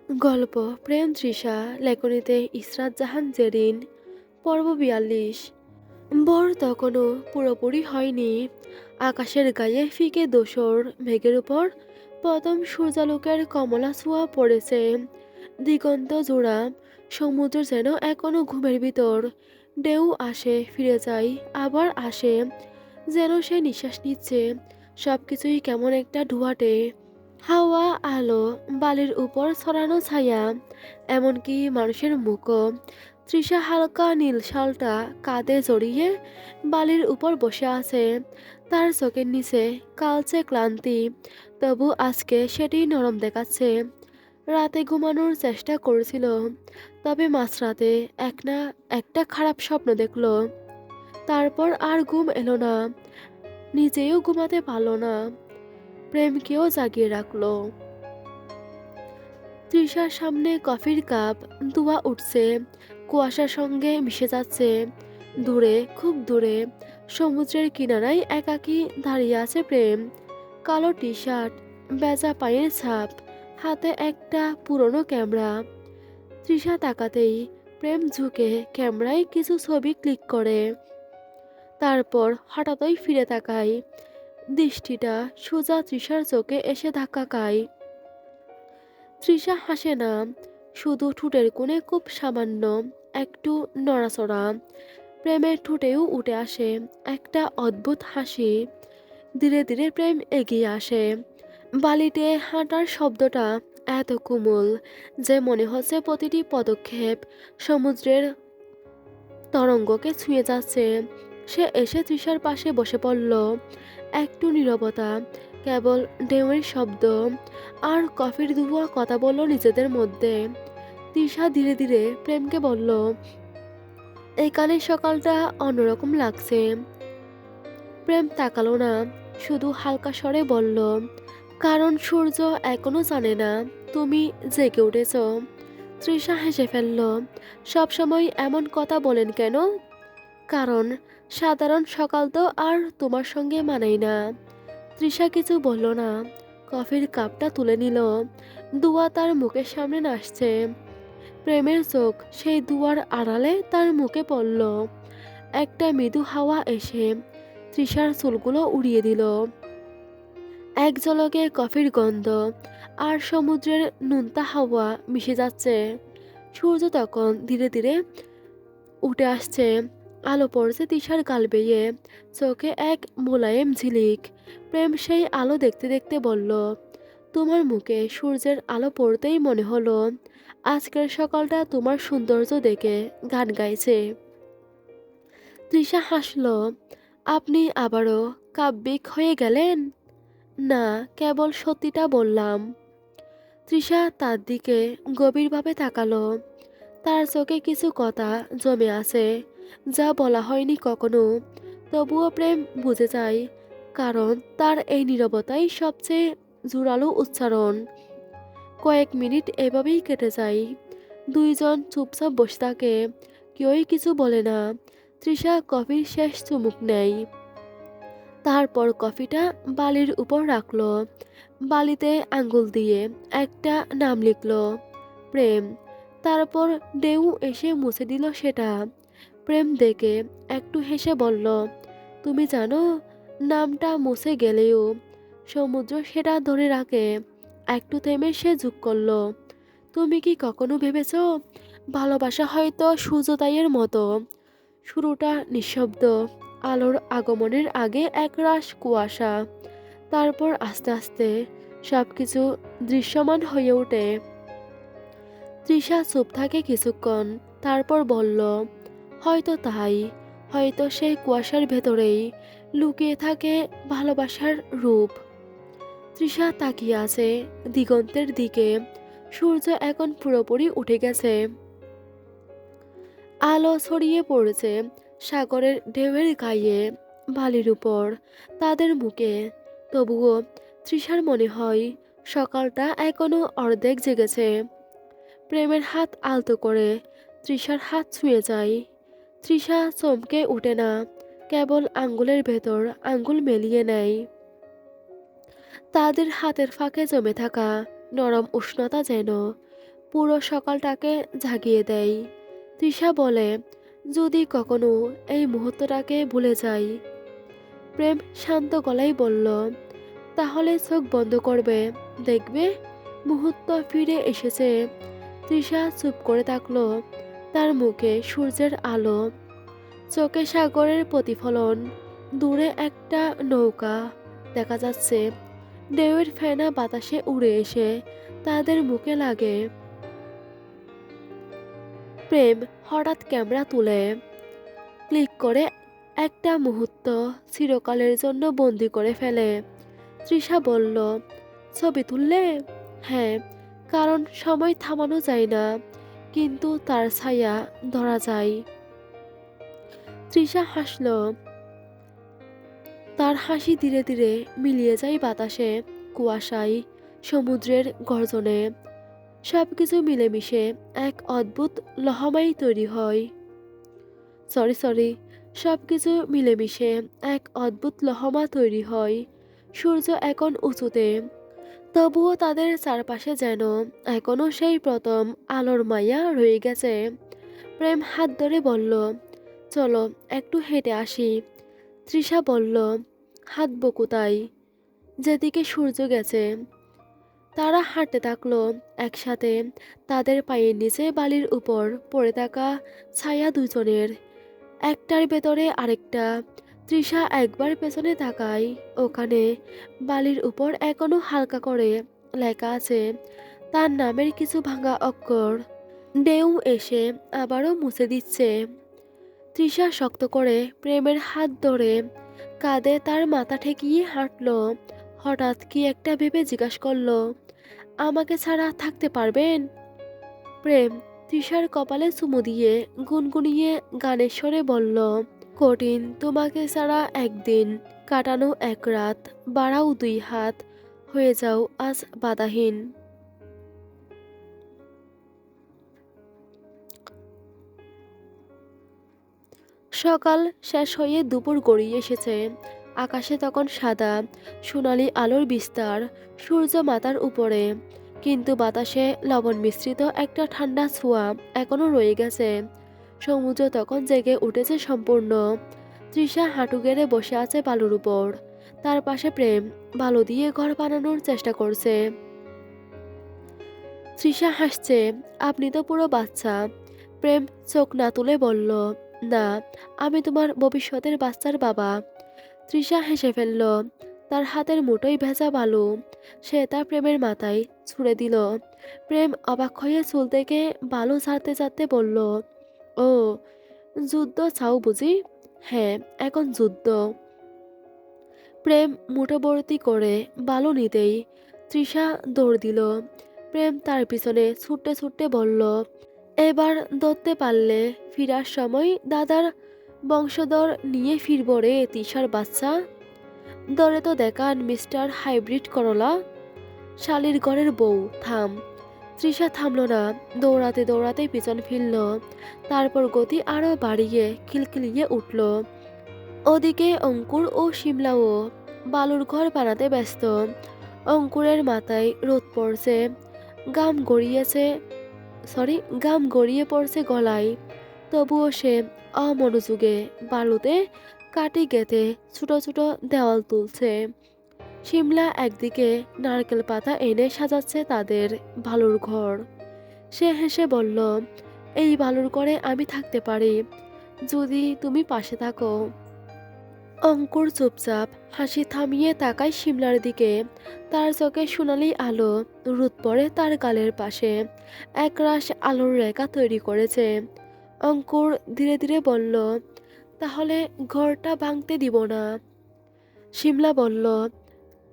গল্প প্রেম তৃষা লেখনীতে ইসরাত জাহান জেরিন। পর্ব ৪২। ভোর তখনও পুরোপুরি হয়নি। আকাশের গায়ে ফিকে ধূসর মেঘের উপর প্রথম সূর্যালোকের কমলা ছোঁয়া পড়েছে। দিগন্ত জোড়া সমুদ্র যেন এখনো ঘুমের ভিতর। ঢেউ আসে ফিরে যায় আবার আসে, যেন সে নিঃশ্বাস নিচ্ছে। সবকিছুই কেমন একটা ধোঁয়াটে। হাওয়া, আলো, বালির উপর ছড়ানো ছায়া, এমনকি মানুষের মুখও। তৃষা হালকা নীল শালটা কাঁধে জড়িয়ে বালির উপর বসে আছে। তার চোখের নিচে কালচে ক্লান্তি, তবু আজকে সেটি নরম দেখাচ্ছে। রাতে ঘুমানোর চেষ্টা করেছিল, তবে মাঝরাতে একটা খারাপ স্বপ্ন দেখলো। তারপর আর ঘুম এলো না, নিজেও ঘুমাতে পারল না, প্রেমকেও জাগিয়ে রাখলো। তৃষার সামনে কফির কাপ, ধোঁয়া উঠছে, কুয়াশার সঙ্গে মিশে যাচ্ছে। দূরে, খুব দূরে, সমুদ্রের কিনারায় একাকী দাঁড়িয়ে আছে প্রেম। কালো টি শার্ট, ভেজা পায়ের ছাপ, হাতে একটা পুরনো ক্যামেরা। তৃষা তাকাতেই প্রেম ঝুঁকে ক্যামেরায় কিছু ছবি ক্লিক করে। তারপর হঠাৎই ফিরে তাকায়। দৃষ্টিটা সোজা তৃষার চোখে এসে ধাক্কা খায়। তৃষা হাসে না, শুধু ঠোঁটের কোণে খুব সামান্য একটু নড়াচড়া। প্রেমের ঠোঁটেও উঠে আসে একটা অদ্ভুত হাসি। ধীরে ধীরে প্রেম এগিয়ে আসে। বালিতে হাঁটার শব্দটা এত কোমল যে মনে হচ্ছে প্রতিটি পদক্ষেপ সমুদ্রের তরঙ্গকে ছুঁয়ে যাচ্ছে। সে এসে তৃষার পাশে বসে পড়ল। একটু নীরবতা, কেবল ঢেউয়ের শব্দ আর কফির ধোঁয়া কথা বলল নিজেদের মধ্যে। তৃষা ধীরে ধীরে প্রেমকে বলল, এখানে সকালটা অন্যরকম লাগছে। প্রেম তাকালো না, শুধু হালকা স্বরে বলল, কারণ সূর্য এখনো জানে না তুমি জেগে উঠেছ। তৃষা হেসে ফেলল, সবসময় এমন কথা বলেন কেন? কারণ সাধারণ সকাল তো আর তোমার সঙ্গে মানাই না। তৃষা কিছু বলল না, কফির কাপটা তুলে নিল। দুয়া তার মুখের সামনে নাচছে। প্রেমের চোখ সেই দুয়ার আড়ালে তার মুখে পড়ল। একটা মৃদু হাওয়া এসে তৃষার চুলগুলো উড়িয়ে দিল। এক ঝলকে কফির গন্ধ আর সমুদ্রের নোনতা হাওয়া মিশে যাচ্ছে। সূর্য তখন ধীরে ধীরে উঠে আসছে। আলো পড়ছে তৃষার গাল বেয়ে, চোখে এক মোলায়েম ঝিলিক। প্রেম সেই আলো দেখতে দেখতে বলল, তোমার মুখে সূর্যের আলো পড়তেই মনে হলো আজকের সকালটা তোমার সৌন্দর্য দেখে গান গাইছে। তৃষা হাসল, আপনি আবারও কাব্যিক হয়ে গেলেন? না, কেবল সত্যিটা বললাম। তৃষা তার দিকে গভীরভাবে তাকালো। তার চোখে কিছু কথা জমে আছে, যা বলা হয়নি কখনো। তবুও প্রেম বুঝে যায়, কারণ তার এই নীরবতাই সবচেয়ে জোরালো উচ্চারণ। কয়েক মিনিট এভাবেই কেটে যায়। দুইজন চুপচাপ বসে থাকে, কেউই কিছু বলে না। তৃষা কফির শেষ চুমুক নেয়, তারপর কফিটা বালির উপর রাখলো। বালিতে আঙ্গুল দিয়ে একটা নাম লিখলো, প্রেম। তারপর ঢেউ এসে মুছে দিল সেটা। প্রেম দেখে একটু হেসে বলল, তুমি জানো, নামটা মুছে গেলেও সমুদ্র সেটা ধরে রাখে। একটু থেমে সে যোগ করলো, তুমি কি কখনো ভেবেছ ভালোবাসা হয়তো সূর্যোদয়ের মতো? শুরুটা নিঃশব্দ, আলোর আগমনের আগে একরাশ কুয়াশা, তারপর আস্তে আস্তে সবকিছু দৃশ্যমান হয়ে ওঠে। তৃষা চুপ থাকে কিছুক্ষণ, তারপর বলল, হয়তো তাই, হয়তো সেই কুয়াশার ভেতরেই লুকিয়ে থাকে ভালোবাসার রূপ। তৃষা তাকিয়ে আছে দিগন্তের দিকে। সূর্য এখন পুরোপুরি উঠে গেছে। আলো ছড়িয়ে পড়েছে সাগরের ঢেউয়ের গায়ে, বালির উপর, তাদের মুখে। তবুও তৃষার মনে হয় সকালটা এখনো অর্ধেক জেগেছে। প্রেমের হাত আলতো করে তৃষার হাত ছুঁয়ে যায়। তৃষা চমকে উঠে না, কেবল আঙ্গুলের ভেতর আঙ্গুল মেলিয়ে নেয়। তাদের হাতের ফাঁকে জমে থাকা নরম উষ্ণতা যেন পুরো সকালটাকে জাগিয়ে দেয়। তৃষা বলে, যদি কখনো এই মুহূর্তটাকে ভুলে যাই। প্রেম শান্ত গলায় বলল, তাহলে চোখ বন্ধ করবে, দেখবে মুহূর্ত ফিরে এসেছে। তৃষা চুপ করে থাকলো। তার মুখে সূর্যের আলো, চোখে সাগরের প্রতিফলন। দূরে একটা নৌকা দেখা যাচ্ছে। ঢেউয়ের ফেনা বাতাসে উড়ে এসে তাদের মুখে লাগে। প্রেম হঠাৎ ক্যামেরা তুলে ক্লিক করে একটা মুহূর্ত চিরকালের জন্য বন্দি করে ফেলে। তৃষা বলল, ছবি তুললে? হ্যাঁ, কারণ সময় থামানো যায় না, কিন্তু তার ছায়া ধরা যায়। তৃষা হাসল। তার হাসি ধীরে ধীরে মিলিয়ে যায় বাতাসে, কুয়াশায়, সমুদ্রের গর্জনে। সবকিছু মিলেমিশে এক অদ্ভুত লহমাই তৈরি হয়। সরি, সবকিছু মিলেমিশে এক অদ্ভুত লহমা তৈরি হয়। সূর্য এখন উঁচুতে, তবুও তাদের চারপাশে যেন এখনো সেই প্রথম আলোর মায়া রয়ে গেছে। প্রেম হাত ধরে বলল, চলো একটু হেঁটে আসি। তৃষা বলল, হাঁটবো কোথায়? যেদিকে সূর্য গেছে। তারা হাঁটতে থাকলো একসাথে। তাদের পায়ের নিচে বালির উপর পড়ে থাকা ছায়া দুজনের, একটার ভেতরে আরেকটা। তৃষা একবার পেছনে তাকায়। ওখানে বালির উপর এখনো হালকা করে লেখা আছে তার নামের কিছু ভাঙা অক্ষর। ঢেউ এসে আবারও মুছে দিচ্ছে। তৃষা শক্ত করে প্রেমের হাত ধরে কাঁধে তার মাথা ঠেকিয়ে হাঁটলো। হঠাৎ কি একটা ভেবে জিজ্ঞাসা করলো, আমাকে ছাড়া থাকতে পারবেন? প্রেম তৃষার কপালে চুমু দিয়ে গুনগুনিয়ে গানের স্বরে বলল, কঠিন তোমাকে ছাড়া একদিন, কাটানো এক রাত, বাড়াও দুই হাত, হয়ে যাও আজ বাধাহীন। সকাল শেষ হয়ে দুপুর গড়িয়ে এসেছে। আকাশে তখন সাদা সোনালি আলোর বিস্তার, সূর্য মাথার উপরে, কিন্তু বাতাসে লবণ মিশ্রিত একটা ঠান্ডা ছোঁয়া এখনো রয়ে গেছে। সমুদ্র তখন জেগে উঠেছে সম্পূর্ণ। তৃষা হাঁটু গেড়ে বসে আছে বালুর উপর। তার পাশে প্রেম বালু দিয়ে ঘর বানানোর চেষ্টা করছে। তৃষা হাসছে, আপনি তো পুরো বাচ্চা। প্রেম চোখ না তুলে বলল, না, আমি তোমার ভবিষ্যতের বাচ্চার বাবা। তৃষা হেসে ফেলল। তার হাতের মুঠোয় ভেজা বালু সে তার প্রেমের মাথায় ছুঁড়ে দিল। প্রেম অবাক হয়ে চুল থেকে বালু ঝাড়তে ঝাড়তে বলল, ও, যুদ্ধ চাও বুঝি? হ্যাঁ, এখন যুদ্ধ। প্রেম মুঠোভর্তি করে বালু নিতেই তৃষা দৌড় দিল। প্রেম তার পিছনে ছুটতে ছুটতে বলল, এবার ধরতে পারলে ফিরার সময় দাদার বংশধর নিয়ে ফিরব রে তৃষার বাচ্চা। দরে তো দেখান মিস্টার হাইব্রিড করলা। শালির ঘরের বউ, থাম। তৃষা থামল না, দৌড়াতে দৌড়াতে পিছন ফিরল। তারপর গতি আরো বাড়িয়ে খিলখিলিয়ে উঠল। ওদিকে অঙ্কুর ও শিমলাও বালুর ঘর বানাতে ব্যস্ত। অঙ্কুরের মাথায় রোদ পড়ছে, গাম গড়িয়েছে সরি গাম গড়িয়ে পড়ছে গলায়। তবুও সে অমনোযোগে বালুতে কাটি গেঁথে ছোট ছোট দেওয়াল তুলছে। শিমলা একদিকে নারকেল পাতা এনে সাজাচ্ছে তাদের বালুর ঘর। সে হেসে বলল, এই বালুর ঘরে আমি থাকতে পারি, যদি তুমি পাশে থাকো। অঙ্কুর চুপচাপ হাসি থামিয়ে তাকায় শিমলার দিকে। তার চোখে সোনালি আলো, রোদ পড়ে তার গালের পাশে, একরাশ আলোর রেখা তৈরি করেছে। অঙ্কুর ধীরে ধীরে বলল, তাহলে ঘরটা ভাঙতে দিব না। শিমলা বলল,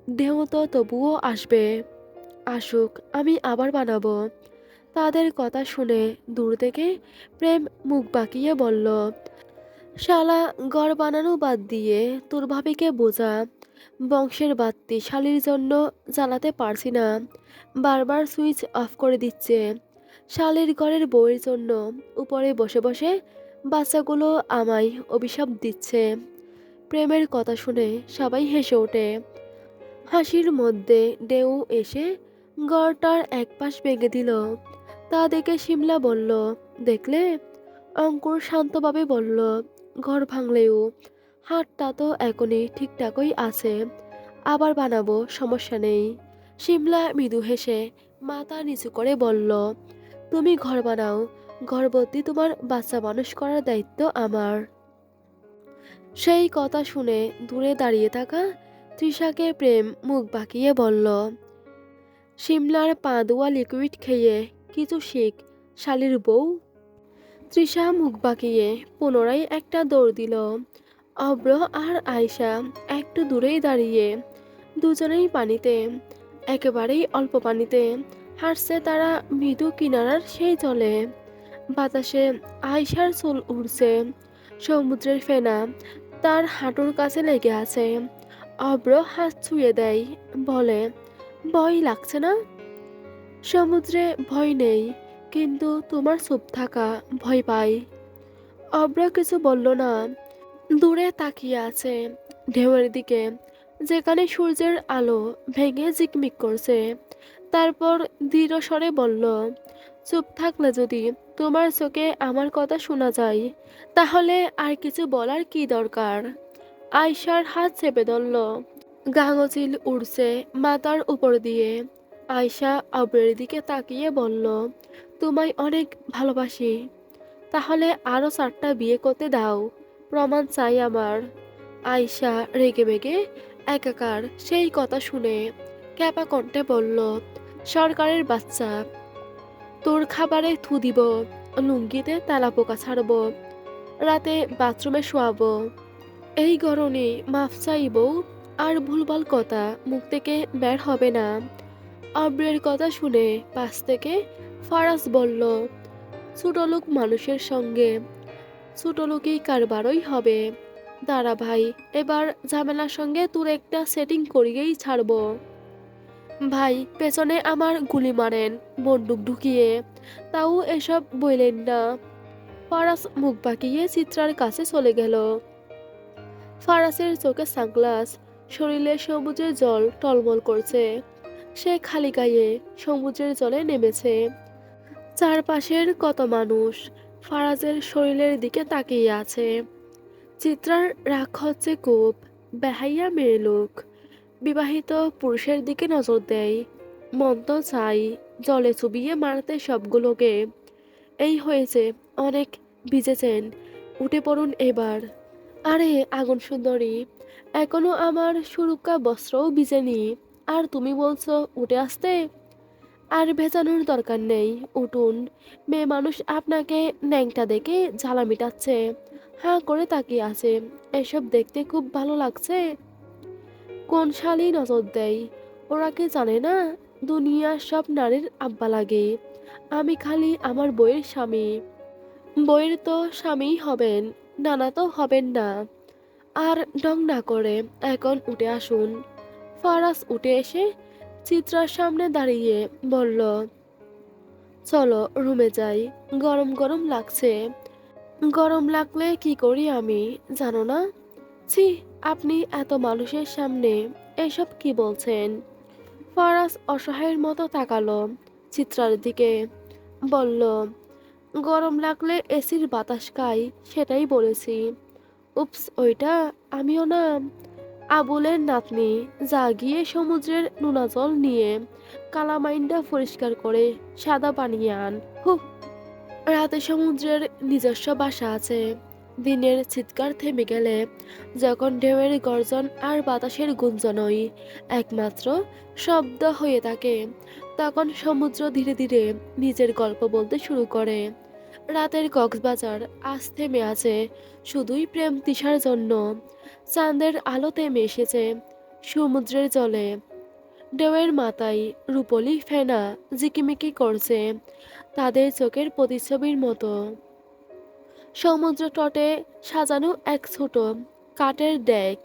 ঢেউ তো তবুও আসবে, আসুক, আমি আবার বানাবো। তাদের কথা শুনে দূর থেকে প্রেম মুখ বাঁকিয়ে বলল, শালা, ঘর বানানো বাদ দিয়ে তোর ভাবিকে বোঝা, বংশের বাত্তি শালির জন্য জ্বালাতে পারছি না, বারবার সুইচ অফ করে দিচ্ছে। শালির ঘরের বউয়ের জন্য উপরে বসে বসে বাচ্চাগুলো আমায় অভিশাপ দিচ্ছে। প্রেমের কথা শুনে সবাই হেসে ওঠে। হাসির মধ্যে ঢেউ এসে ঘরটার এক পাশ ভেঙে দিল। তা দেখে শিমলা বলল, দেখলে? অঙ্কুর শান্তভাবে বলল, ঘর ভাঙলেও হাতটা তো এখনই ঠিকঠাকই আছে। আবার বানাবো, সমস্যা নেই। শিমলা মৃদু হেসে মাথা নিচু করে বলল, তুমি ঘর বানাও, ঘরবর্তী তোমার বাচ্চা মানুষ করার দায়িত্ব আমার। সেই কথা শুনে দূরে দাঁড়িয়ে থাকা তৃষাকে প্রেম মুখ বাঁকিয়ে বলল, শিমলার পা ধোয়া লিকুইড খেয়ে কিছু শিখ, শালির বউ। তৃষা মুখ বাঁকিয়ে পুনরায় একটা দৌড় দিল। অব্র আর আয়শা একটু দূরেই দাঁড়িয়ে, দুজনেই পানিতে, একেবারেই অল্প পানিতে হাঁটছে তারা মৃদু কিনারার সেই জলে। বাতাসে আয়শার চুল উড়ছে, সমুদ্রের ফেনা তার হাঁটুর কাছে লেগে আছে। অব্র হাত ছুঁয়ে দেয়, বলে, ভয় লাগছে না? সমুদ্রে ভয় নেই, কিন্তু তোমার চুপ থাকা ভয় পাই। অব্র কিছু বলল না, দূরে তাকিয়ে আছে ঢেউয়ের দিকে, যেখানে সূর্যের আলো ভেঙে ঝিকমিক করছে। তারপর দৃঢ় স্বরে বলল, চুপ থাকলে যদি তোমার চোখে আমার কথা শোনা যায়, তাহলে আর কিছু বলার কি দরকার? আয়শার হাত চেপে ধরল। গাঙচিল উড়ছে মাথার উপর দিয়ে। আয়শা অব্রের দিকে তাকিয়ে বলল, তোমায় অনেক ভালোবাসি। তাহলে আরো 4টা বিয়ে করতে দাও, প্রমাণ চাই আমার। আয়শা রেগেমেগে একাকার সেই কথা শুনে ক্যাপা কণ্ঠে বলল, সরকারের বাচ্চা, তোর খাবারে থু দিব, লুঙ্গিতে তেলাপোকা ছাড়বো, রাতে বাথরুমে শোয়াবো। এই গরমে মাফ চাইবো, আর ভুলভাল কথা মুখ থেকে বের হবে না। অব্রের কথা শুনে পাশ থেকে ফারাজ বলল, ছোটলোক মানুষের সঙ্গে ছোটলোকই কারবারই হবে। দাঁড়া ভাই, এবার ঝামেলার সঙ্গে তোর একটা সেটিং করিয়েই ছাড়বো। ভাই, পেছনে আমার গুলি মারেন বন্দুক ঢুকিয়ে, তাও এসব বললেন না। ফারাজ মুখ বাঁকিয়ে চিত্রার কাছে চলে গেল। ফারাসের চোখে সানগ্লাস, শরীরে সবুজের জল টলমল করছে। সে খালি গায়ে সমুদ্রের জলে নেমেছে। চারপাশের কত মানুষ ফারাজের শরীরের দিকে তাকিয়ে আছে। চিত্রার রাগ হচ্ছে খুব, বেহাইয়া মেয়ে লোক বিবাহিত পুরুষের দিকে নজর দেয়। মন তো চাই জলে চুবিয়ে মারতে সবগুলোকে। এই হয়েছে, অনেক ভিজেছেন, উঠে পড়ুন এবার। আরে আগুন সুন্দরী, এখনো আমার সুরক্ষা বস্ত্রও ভিজেনি, আর তুমি বলছো উঠে আসতে? আর ভেজানোর দরকার নেই, উঠুন। মেয়ে মানুষ আপনাকে ন্যাংটা দেখে জ্বালা মিটাচ্ছে, হাঁ করে তাকিয়ে আছে। এসব দেখতে খুব ভালো লাগছে। কোন শালী নজর দেয়, ওরা কি জানে না দুনিয়ার সব নারীর আব্বা লাগে? আমি খালি আমার বইয়ের স্বামী। বইয়ের তো স্বামীই হবেন, নানা তো হবেন না। আর ঢং না করে এখন উঠে আসুন। ফারাজ উঠে এসে চিত্রার সামনে দাঁড়িয়ে বলল, চলো রুমে যাই, গরম গরম লাগছে। গরম লাগলে কি করি আমি জানো না? ছি, আপনি এত মানুষের সামনে এসব কি বলছেন? ফারাজ অসহায়ের মতো তাকালো চিত্রার দিকে, বলল, গরম লাগলে এসির বাতাস খাই, সেটাই বলেছি। উপস, ওইটা আমিও না। আবুলের নাতনি, যা গিয়ে সমুদ্রের নোনা জল নিয়ে কালামাইনটা পরিষ্কার করে সাদা বানিয়ে আন। হুহ। রাতে সমুদ্রের নিজস্ব বাসা আছে। দিনের চিৎকার থেমে গেলে, যখন ঢেউয়ের গর্জন আর বাতাসের গুঞ্জনই একমাত্র শব্দ হয়ে থাকে, তখন সমুদ্র ধীরে ধীরে নিজের গল্প বলতে শুরু করে। রাতের কক্সবাজার আজ থেমে আছে শুধুই প্রেম তৃষার জন্য। চাঁদের আলো থেমে এসেছে সমুদ্রের জলে। ঢেউয়ের মাথায় রূপলি ফেনা ঝিকিমিকি করছে তাদের চোখের প্রতিচ্ছবির মতো। সমুদ্র তটে সাজানো এক ছোট কাঠের ডেক,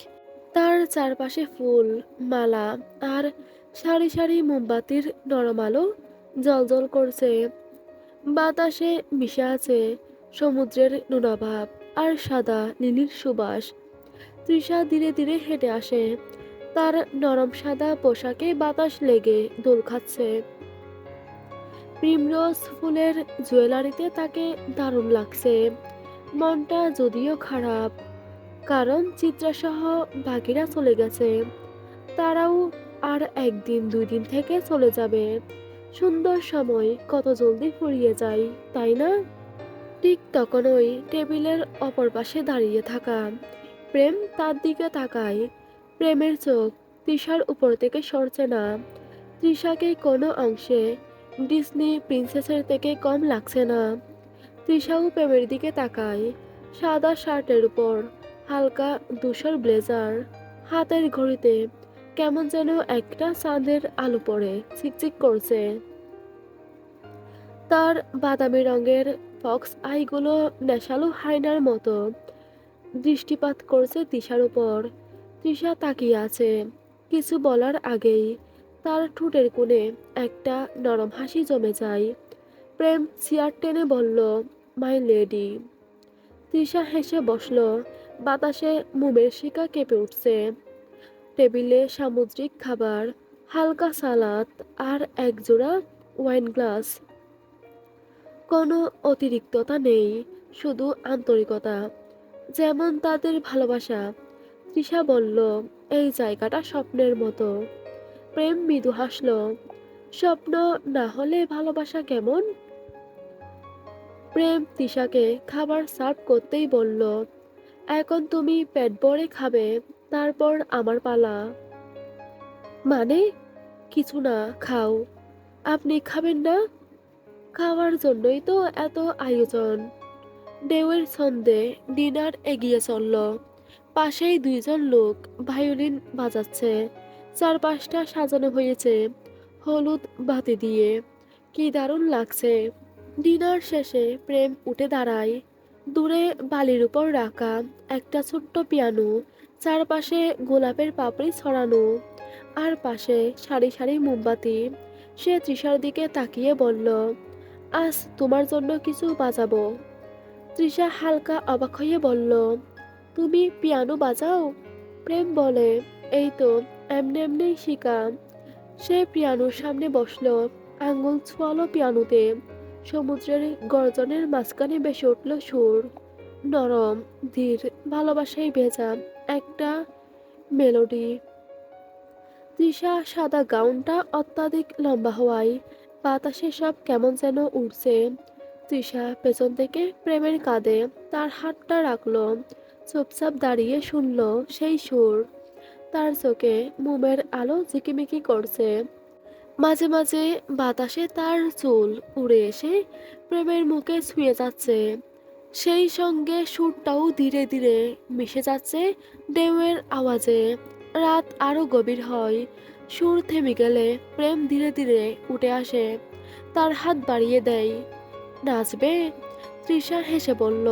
তার চারপাশে ফুল, মালা আর সারি সারি মোমবাতির নরম আলো জ্বলজ্বল করছে। বাতাসে মিশে আছে সমুদ্রের নোনাভাব আর সাদা লিলির সুবাস। তৃষা ধীরে ধীরে হেঁটে আসে তার নরম সাদা পোশাকে বাতাস লেগে দোল খাচ্ছে। প্রিমরোজ ফুলের জুয়েলারিতে তাকে দারুণ লাগছে। মনটা যদিও খারাপ, কারণ চিত্রাসহ বাকিরা চলে গেছে। তারাও আর একদিন দুই দিন থেকে চলে যাবে। সুন্দর সময় কত জলদি ফুরিয়ে যায়, তাই না? ঠিক তখনই টেবিলের অপর পাশে দাঁড়িয়ে থাকা প্রেম তার দিকে তাকায়। প্রেমের চোখ তৃষার উপর থেকে সরছে না। তৃষাকে কোনো অংশে ডিসনি প্রিন্সেসের থেকে কম লাগছে না। তৃষাও প্রেমের দিকে তাকায়। সাদা শার্টের উপর হালকা ধূসর ব্লেজার, হাতের ঘড়িতে কেমন যেন একটা চাঁদের আলো পড়ে চিকচিক করছে। তার বাদামি রঙের ফক্স আইগুলো নেশালো হায়নার মতো দৃষ্টিপাত করছে তৃষার উপর। তৃষা তাকিয়ে আছে। কিছু বলার আগেই তার ঠোঁটের কোণে একটা নরম হাসি জমে যায়। প্রেম চেয়ার টেনে বলল, মাই লেডি। তৃষা হেসে বসল। বাতাসে মোমের শিকা কেঁপে উঠছে। টেবিলে সামুদ্রিক খাবার, হালকা সালাদ আর একজোড়া ওয়াইন গ্লাস। কোনো অতিরিক্ততা নেই, শুধু আন্তরিকতা, যেমন তাদের ভালোবাসা। তৃষা বলল, এই জায়গাটা স্বপ্নের মতো। প্রেম মৃদু হাসল। স্বপ্ন না হলে ভালোবাসা কেমন? প্রেম তৃষাকে খাবার সার্ভ করতেই বলল, এখন তুমি পেট ভরে খাবে, তারপর আমার পালা। মানে? কিছু না, খাও। আপনি খাবেন না? খাওয়ার জন্যই তো এত আয়োজন। ঢেউয়ের ছন্দে ডিনার এগিয়ে চলল। পাশেই দুইজন লোক ভায়োলিন বাজাচ্ছে। চারপাশটা সাজানো হয়েছে হলুদ বাতি দিয়ে। কি দারুণ লাগছে। ডিনার শেষে প্রেম উঠে দাঁড়ায়। দূরে বালির উপর রাখা একটা ছোট্ট পিয়ানো, চারপাশে গোলাপের পাপড়ি ছড়ানো, আর পাশে সারি সারি মোমবাতি। সে তৃষার দিকে তাকিয়ে বলল, আজ তোমার জন্য কিছু বাজাবো। তৃষা হালকা অবাক হয়ে বলল, তুমি পিয়ানো বাজাও? প্রেম বলে, এই তো এমনি এমনি শিখা। সে পিয়ানোর সামনে বসলো, আঙ্গুল ছোঁয়ালো পিয়ানোতে। সমুদ্রের গর্জনের মাঝখানে ভেসে উঠল সুর, নরম, ধীর, ভালোবাসায় ভেজা একটা মেলোডি। তৃষা সাদা গাউনটা অত্যাধিক লম্বা হওয়ায় বাতাসে সব কেমন যেন উড়ছে। তৃষা পেছন থেকে প্রেমের কাঁধে তার হাতটা রাখলো। চুপচাপ দাঁড়িয়ে শুনল সেই সুর। তার চোখে মোমের আলো ঝিকিমিকি করছে। মাঝে মাঝে বাতাসে তার চুল উড়ে এসে প্রেমের মুখে ছুঁয়ে যাচ্ছে। সেই সঙ্গে সুরটাও ধীরে ধীরে মিশে যাচ্ছে ঢেউয়ের আওয়াজে। রাত আরো গভীর হয়। সুর থেমে গেলে প্রেম ধীরে ধীরে উঠে আসে, তার হাত বাড়িয়ে দেয়। নাচবে? তৃষা হেসে বলল,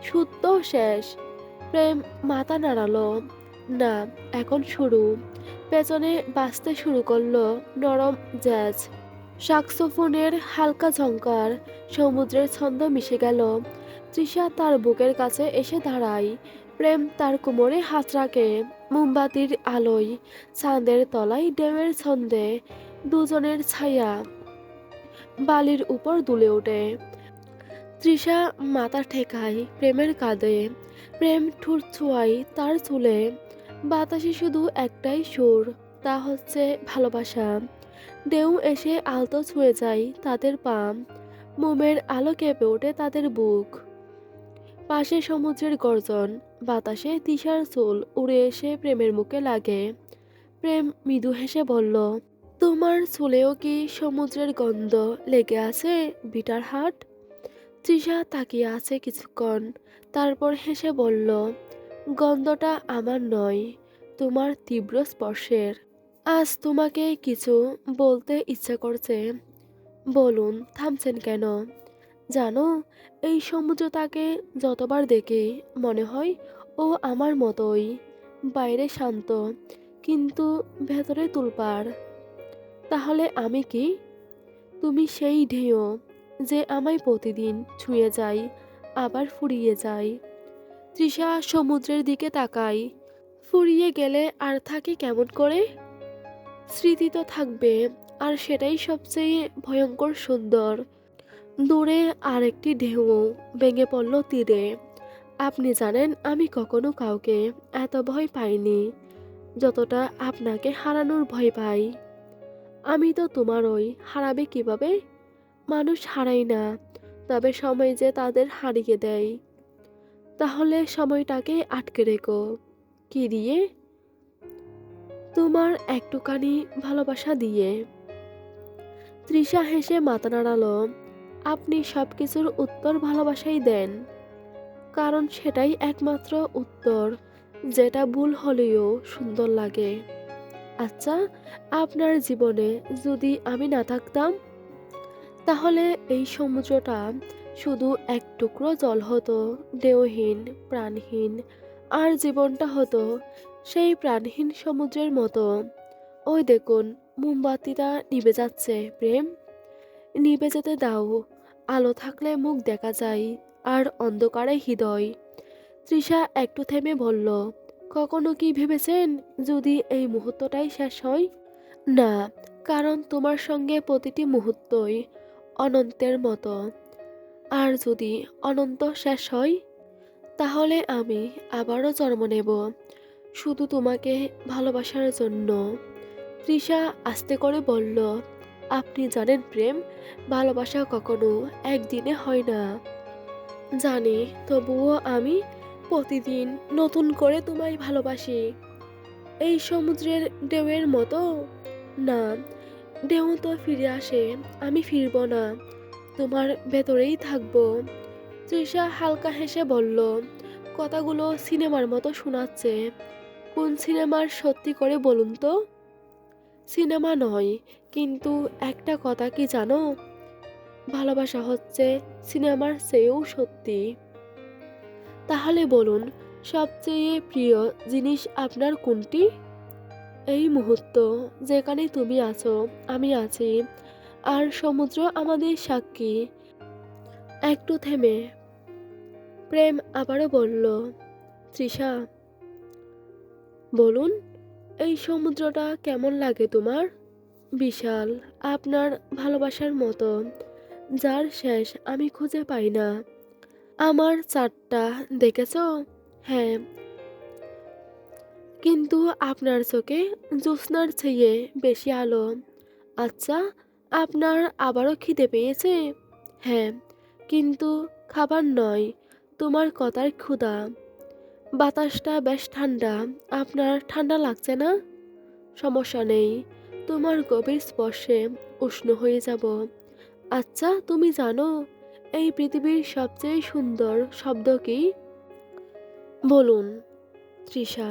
সুর তো শেষ। প্রেম মাথা নাড়ালো, না, এখন শুরু। পেছনে বাজতে শুরু করলো নরম জ্যাজ, সাক্সোফোনের হালকা ঝংকার। সমুদ্রের ছন্দ মিশে গেল। তৃষা তার বুকের কাছে এসে দাঁড়ায়। প্রেম তার কোমরে হাত রাখে। মোমবাতির আলোয়, চাঁদের তলায়, ঢেউয়ের ছন্দে দুজনের ছায়া বালির উপর দুলে ওঠে। তৃষা মাথা ঠেকায় প্রেমের কাঁধে। প্রেম ঠোঁট ছোঁয়ায় তার চুলে। বাতাসে শুধু একটাই সুর, তা হচ্ছে ভালোবাসা। ঢেউ এসে আলতো ছুঁয়ে যায় তাদের পা। মোমের আলো কেঁপে ওঠে তাদের বুক। পাশে সমুদ্রের গর্জন। বাতাসে তৃষার চুল উড়ে এসে প্রেমের মুখে লাগে। প্রেম মৃদু হেসে বলল, তোমার চুলেও কি সমুদ্রের গন্ধ লেগে আছে, বিটার হাট? তৃষা তাকিয়ে আছে কিছুক্ষণ, তারপর হেসে বলল, গন্ধটা আমার নয়, তোমার তীব্র স্পর্শের। আজ তোমাকে কিছু বলতে ইচ্ছে করছে। বলুন, থামছেন কেন? জানো, এই সমুদ্রটাকে যতবার দেখি মনে হয় ও আমার মতোই, বাইরে শান্ত কিন্তু ভেতরে তুলপাড়। তাহলে আমি কি? তুমি সেই ঢেউ যে আমায় প্রতিদিন ছুঁয়ে যায়, আবার ফুরিয়ে যায়। তৃষা সমুদ্রের দিকে তাকায়। ফুরিয়ে গেলে আর থাকে কেমন করে? স্মৃতি তো থাকবে, আর সেটাই সবচেয়ে ভয়ঙ্কর সুন্দর। দূরে আরেকটি ঢেউ ভেঙে পড়ল তীরে। আপনি জানেন, আমি কখনো কাউকে এত ভয় পাইনি যতটা আপনাকে হারানোর ভয় পাই। আমি তো তোমারই, হারাবে কিভাবে? মানুষ হারায় না, তবে সময় যে তাদের হারিয়ে দেয়। তাহলে সময়টাকে আটকে রেখো। কি দিয়ে? তোমার একটুখানি ভালোবাসা দিয়ে। তৃষা হেসে মাথা নাড়ালো। আপনি সবকিছুর উত্তর ভালোবাসাই দেন, কারণ সেটাই একমাত্র উত্তর যেটা ভুল হলেও সুন্দর লাগে। আচ্ছা, আপনার জীবনে যদি আমি না থাকতাম, তাহলে এই সমুদ্রটা শুধু এক টুকরো জল হতো, ঢেউহীন, প্রাণহীন। আর জীবনটা হতো সেই প্রাণহীন সমুদ্রের মতো। ওই দেখুন, মোমবাতিটা নিভে যাচ্ছে প্রেম। নিভে যেতে দাও। আলো থাকলে মুখ দেখা যায়, আর অন্ধকারে হৃদয়। তৃষা একটু থেমে বলল, কখনো কি ভেবেছেন যদি এই মুহূর্তটাই শেষ হয়? না, কারণ তোমার সঙ্গে প্রতিটি মুহূর্তই অনন্তের মতো। আর যদি অনন্ত শেষ হয়, তাহলে আমি আবারও জন্ম নেব, শুধু তোমাকে ভালোবাসার জন্য। তৃষা আস্তে করে বলল, আপনি জানেন প্রেম, ভালোবাসা কখনো একদিনে হয় না। জানি, তবুও আমি প্রতিদিন নতুন করে তোমায় ভালোবাসি। এই সমুদ্রের ঢেউয়ের মতো। না, ঢেউ তো ফিরে আসে, আমি ফিরব না, তোমার ভেতরেই থাকবো। তৃষা হালকা হেসে বলল, কথাগুলো সিনেমার মতো শোনাচ্ছে। কোন সিনেমার, সত্যি করে বলুন তো? সিনেমা নয়, কিন্তু একটা কথা কি জানো, ভালোবাসা হচ্ছে সিনেমার চেয়েও সত্যি। তাহলে বলুন, সবচেয়ে প্রিয় জিনিস আপনার কোনটি? এই মুহূর্ত, যেখানে তুমি আছো, আমি আছি, আর সমুদ্র আমাদের সাক্ষী। একটু থেমে প্রেম আবারও বলল, তৃষা বলুন, এই সমুদ্রটা কেমন লাগে তোমার? বিশাল, আপনার ভালোবাসার মতো, যার শেষ আমি খুঁজে পাই না। আমার চারটা দেখেছ? হ্যাঁ, কিন্তু আপনার চোখে জ্যোৎস্নার চেয়ে বেশি আলো। আচ্ছা, আপনার আবারও খিদে পেয়েছে? হ্যাঁ, কিন্তু খাবার নয়, তোমার কথার ক্ষুধা। বাতাসটা বেশ ঠান্ডা, আপনার ঠান্ডা লাগছে না? সমস্যা নেই, তোমার গভীর স্পর্শে উষ্ণ হয়ে যাব। আচ্ছা, তুমি জানো এই পৃথিবীর সবচেয়ে সুন্দর শব্দ কি? বলুন। তৃষা,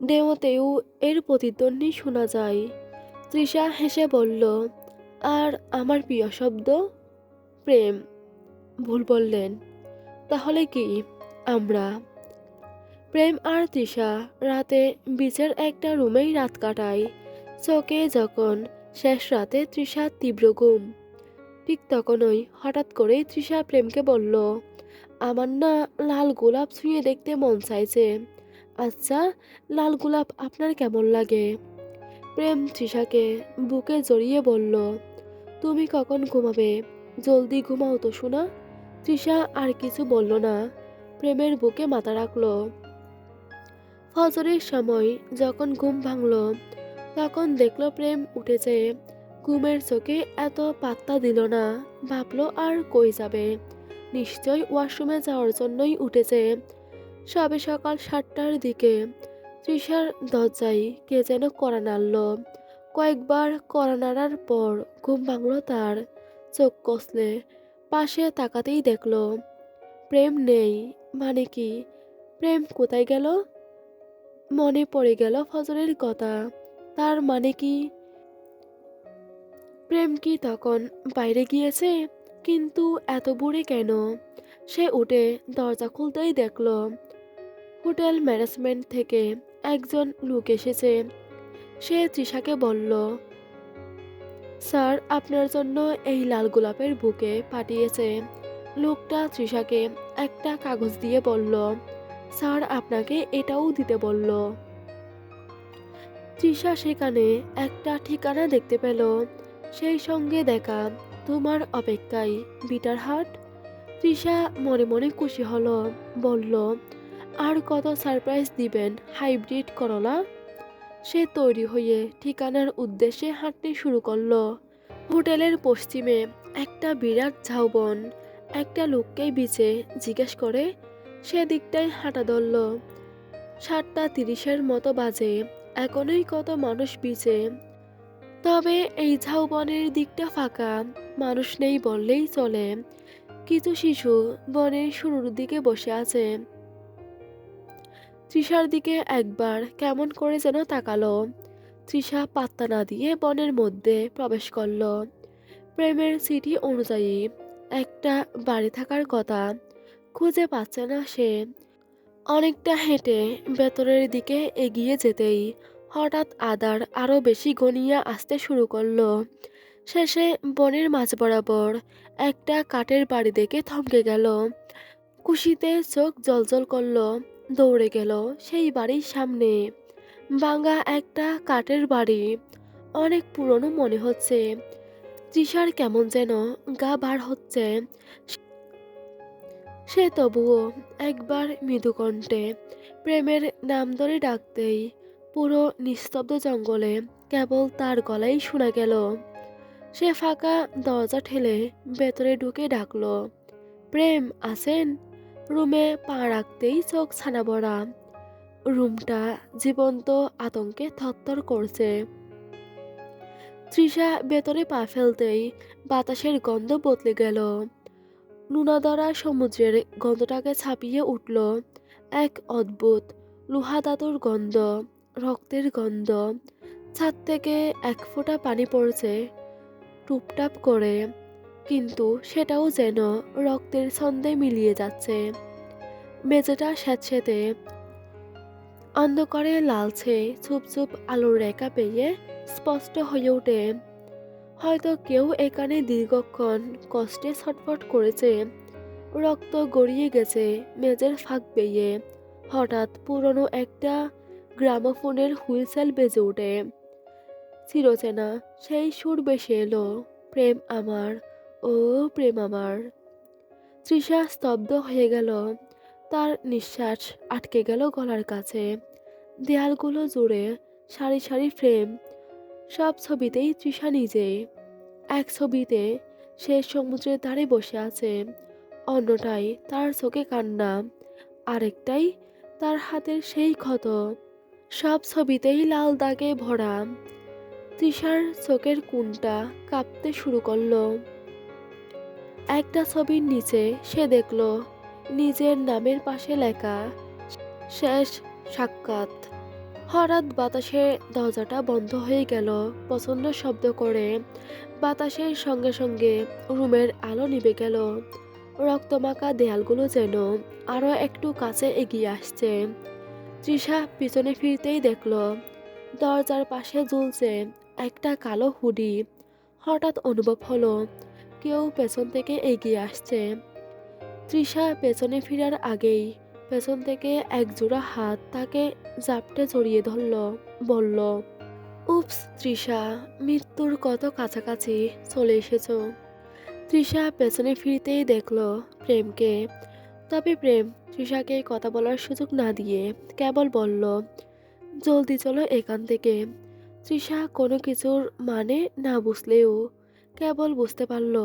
ঢেউতেও এর প্রতিধ্বনি শোনা যায়। তৃষা হেসে বলল, আর আমার প্রিয় শব্দ? প্রেম। ভুল বললেন। তাহলে কি? আমরা। প্রেম আর তৃষা রাতে বিচের একটা রুমেই রাত কাটায়। চোখে যখন শেষ রাতে তৃষার তীব্র ঘুম, ঠিক তখনই হঠাৎ করেই তৃষা প্রেমকে বলল, আমার না লাল গোলাপ ছুঁয়ে দেখতে মন চাইছে। আচ্ছা, লাল গোলাপ আপনার কেমন লাগে? প্রেম তৃষাকে বুকে জড়িয়ে বলল, তুমি কখন ঘুমাবে? জলদি ঘুমাও তো শোনা। তৃষা আর কিছু বলল না, প্রেমের বুকে মাথা রাখল। ফজরের সময় যখন ঘুম ভাঙল, তখন দেখল প্রেম উঠেছে। ঘুমের চোখে এত পাত্তা দিল না, ভাবলো আর কই যাবে, নিশ্চয় ওয়াশরুমে যাওয়ার জন্যই উঠেছে। সবে সকাল 7টার দিকে তৃষার দরজায় কে যেন কড়া নাড়ল। কয়েকবার কড়া নাড়ার পর ঘুম ভাঙল তার। চোখ কষলে পাশে তাকাতেই দেখল প্রেম নেই। মানে কি? প্রেম কোথায় গেল? মনে পড়ে গেল ফজরের কথা। তার মানে কি প্রেম কি তখন বাইরে গিয়েছে? কিন্তু এত বুড়ি কেন? সে উঠে দরজা খুলতেই দেখল হোটেল ম্যানেজমেন্ট থেকে একজন লোক এসেছে। সে তৃষাকে বলল, স্যার আপনার জন্য এই লাল গোলাপের বুকে পাঠিয়েছে। লোকটা তৃষাকে একটা কাগজ দিয়ে বলল, স্যার আপনাকে এটাও দিতে বলল। তৃষা সেখানে একটা ঠিকানা দেখতে পেল, সেই সঙ্গে দেখা তোমার অপেক্ষায় বিটার হাট। তৃষা মনে মনে খুশি হলো, বলল আর কত সারপ্রাইজ দিবেন হাইব্রিড করলা। সে তৈরি হয়ে ঠিকানার উদ্দেশ্যে হাঁটতে শুরু করলো। হোটেলের পশ্চিমে একটা বিরাট ঝাউবন। একটা লোককে বিচে জিজ্ঞেস করে সেদিকটায় হাঁটা ধরল। 7:30-এর মতো বাজে, এখনোই কত মানুষ বিচে। তবে এই ঝাউবনের দিকটা ফাঁকা, মানুষ নেই বললেই চলে। কিছু শিশু বনের শুরুর দিকে বসে আছে। তৃষার দিকে একবার কেমন করে যেন তাকালো। তৃষা পাত্তা না দিয়ে বনের মধ্যে প্রবেশ করলো। প্রেমের চিঠি অনুযায়ী একটা বাড়ি থাকার কথা, খুঁজে পাচ্ছে না সে। অনেকটা হেঁটে ভেতরের দিকে এগিয়ে যেতেই হঠাৎ আদার আরো বেশি ঘনিয়ে আসতে শুরু করলো। শেষে বনের মাঝ বরাবর একটা কাঠের বাড়ি দেখে থমকে গেল। খুশিতে চোখ জ্বলজ্বল করলো। দৌড়ে গেল সেই বাড়ির সামনে। ভাঙা একটা কাঠের বাড়ি, অনেক পুরনো মনে হচ্ছে। তৃষার কেমন যেন গা ভার হচ্ছে। সে তবুও একবার মৃদু কণ্ঠে প্রেমের নাম ধরে ডাকতেই পুরো নিস্তব্ধ জঙ্গলে কেবল তার গলাই শোনা গেল। সে ফাঁকা দরজা ঠেলে ভেতরে ঢুকে ডাকলো, প্রেম আছেন? রুমে পা রাখতেই চোখ ছানা ভরা। রুমটা জীবন্ত আতঙ্কে থরথর করছে। তৃষা ভেতরে পা ফেলতেই বাতাসের গন্ধ বদলে গেল। নোনাধরা সমুদ্রের গন্ধটাকে ছাপিয়ে উঠল এক অদ্ভুত লোহা ধাতুর গন্ধ, রক্তের গন্ধ। ছাদ থেকে এক ফোঁটা পানি পড়ছে টুপটাপ করে, কিন্তু সেটাও যেন রক্তের ছন্দে মিলিয়ে যাচ্ছে। মেঝেটা স্যাঁতসেঁতে, অন্ধকারে লালচে চুপ চুপ আলোর রেখা পেয়ে স্পষ্ট হয়ে ওঠে। হয়তো কেউ এখানে দীর্ঘক্ষণ কষ্টে ছটফট করেছে। রক্ত গড়িয়ে গেছে মেঝের ফাঁক বেয়ে। হঠাৎ পুরনো একটা গ্রামোফোনের হুইসেল বেজে ওঠে। চিরচেনা সেই সুর ভেসে এলো, প্রেম আমার, ও প্রেম আমার। তৃষা স্তব্ধ হয়ে গেল। তার নিঃশ্বাস আটকে গেল গলার কাছে। দেয়ালগুলো জুড়ে সারি সারি ফ্রেম, সব ছবিতেই তৃষা নিজে। এক ছবিতে সে সমুদ্রের ধারে বসে আছে, অন্যটাই তার চোখে কান্না, আরেকটাই তার হাতের সেই ক্ষত। সব ছবিতেই লাল দাগে ভরা। তৃষার চোখের কোণটা কাঁপতে শুরু করলো। একটা ছবির নিচে সে দেখল নিজের নামের পাশে লেখা, শেষ সাক্ষাৎ। হঠাৎ বাতাসে দরজাটা বন্ধ হয়ে গেল প্রচণ্ড শব্দ করে। বাতাসের সঙ্গে সঙ্গে রুমের আলো নিভে গেল। রক্তমাখা দেয়ালগুলো যেন আরো একটু কাছে এগিয়ে আসছে। তৃষা পিছনে ফিরতেই দেখল দরজার পাশে ঝুলছে একটা কালো হুডি। হঠাৎ অনুভব হলো কেউ পেছন থেকে এগিয়ে আসছে। তৃষা পেছনে ফিরার আগেই পেছন থেকে একজোড়া হাত তাকে জাপটে জড়িয়ে ধরল, বলল, উপস তৃষা, মৃত্যুর কত কাছাকাছি চলে এসেছো। তৃষা পেছনে ফিরতেই দেখল প্রেমকে। তবে প্রেম তৃষাকে কথা বলার সুযোগ না দিয়ে কেবল বলল, জলদি চলো এখান থেকে। তৃষা কোনো কিছুর মানে না বুঝলেও কেবল বুঝতে পারল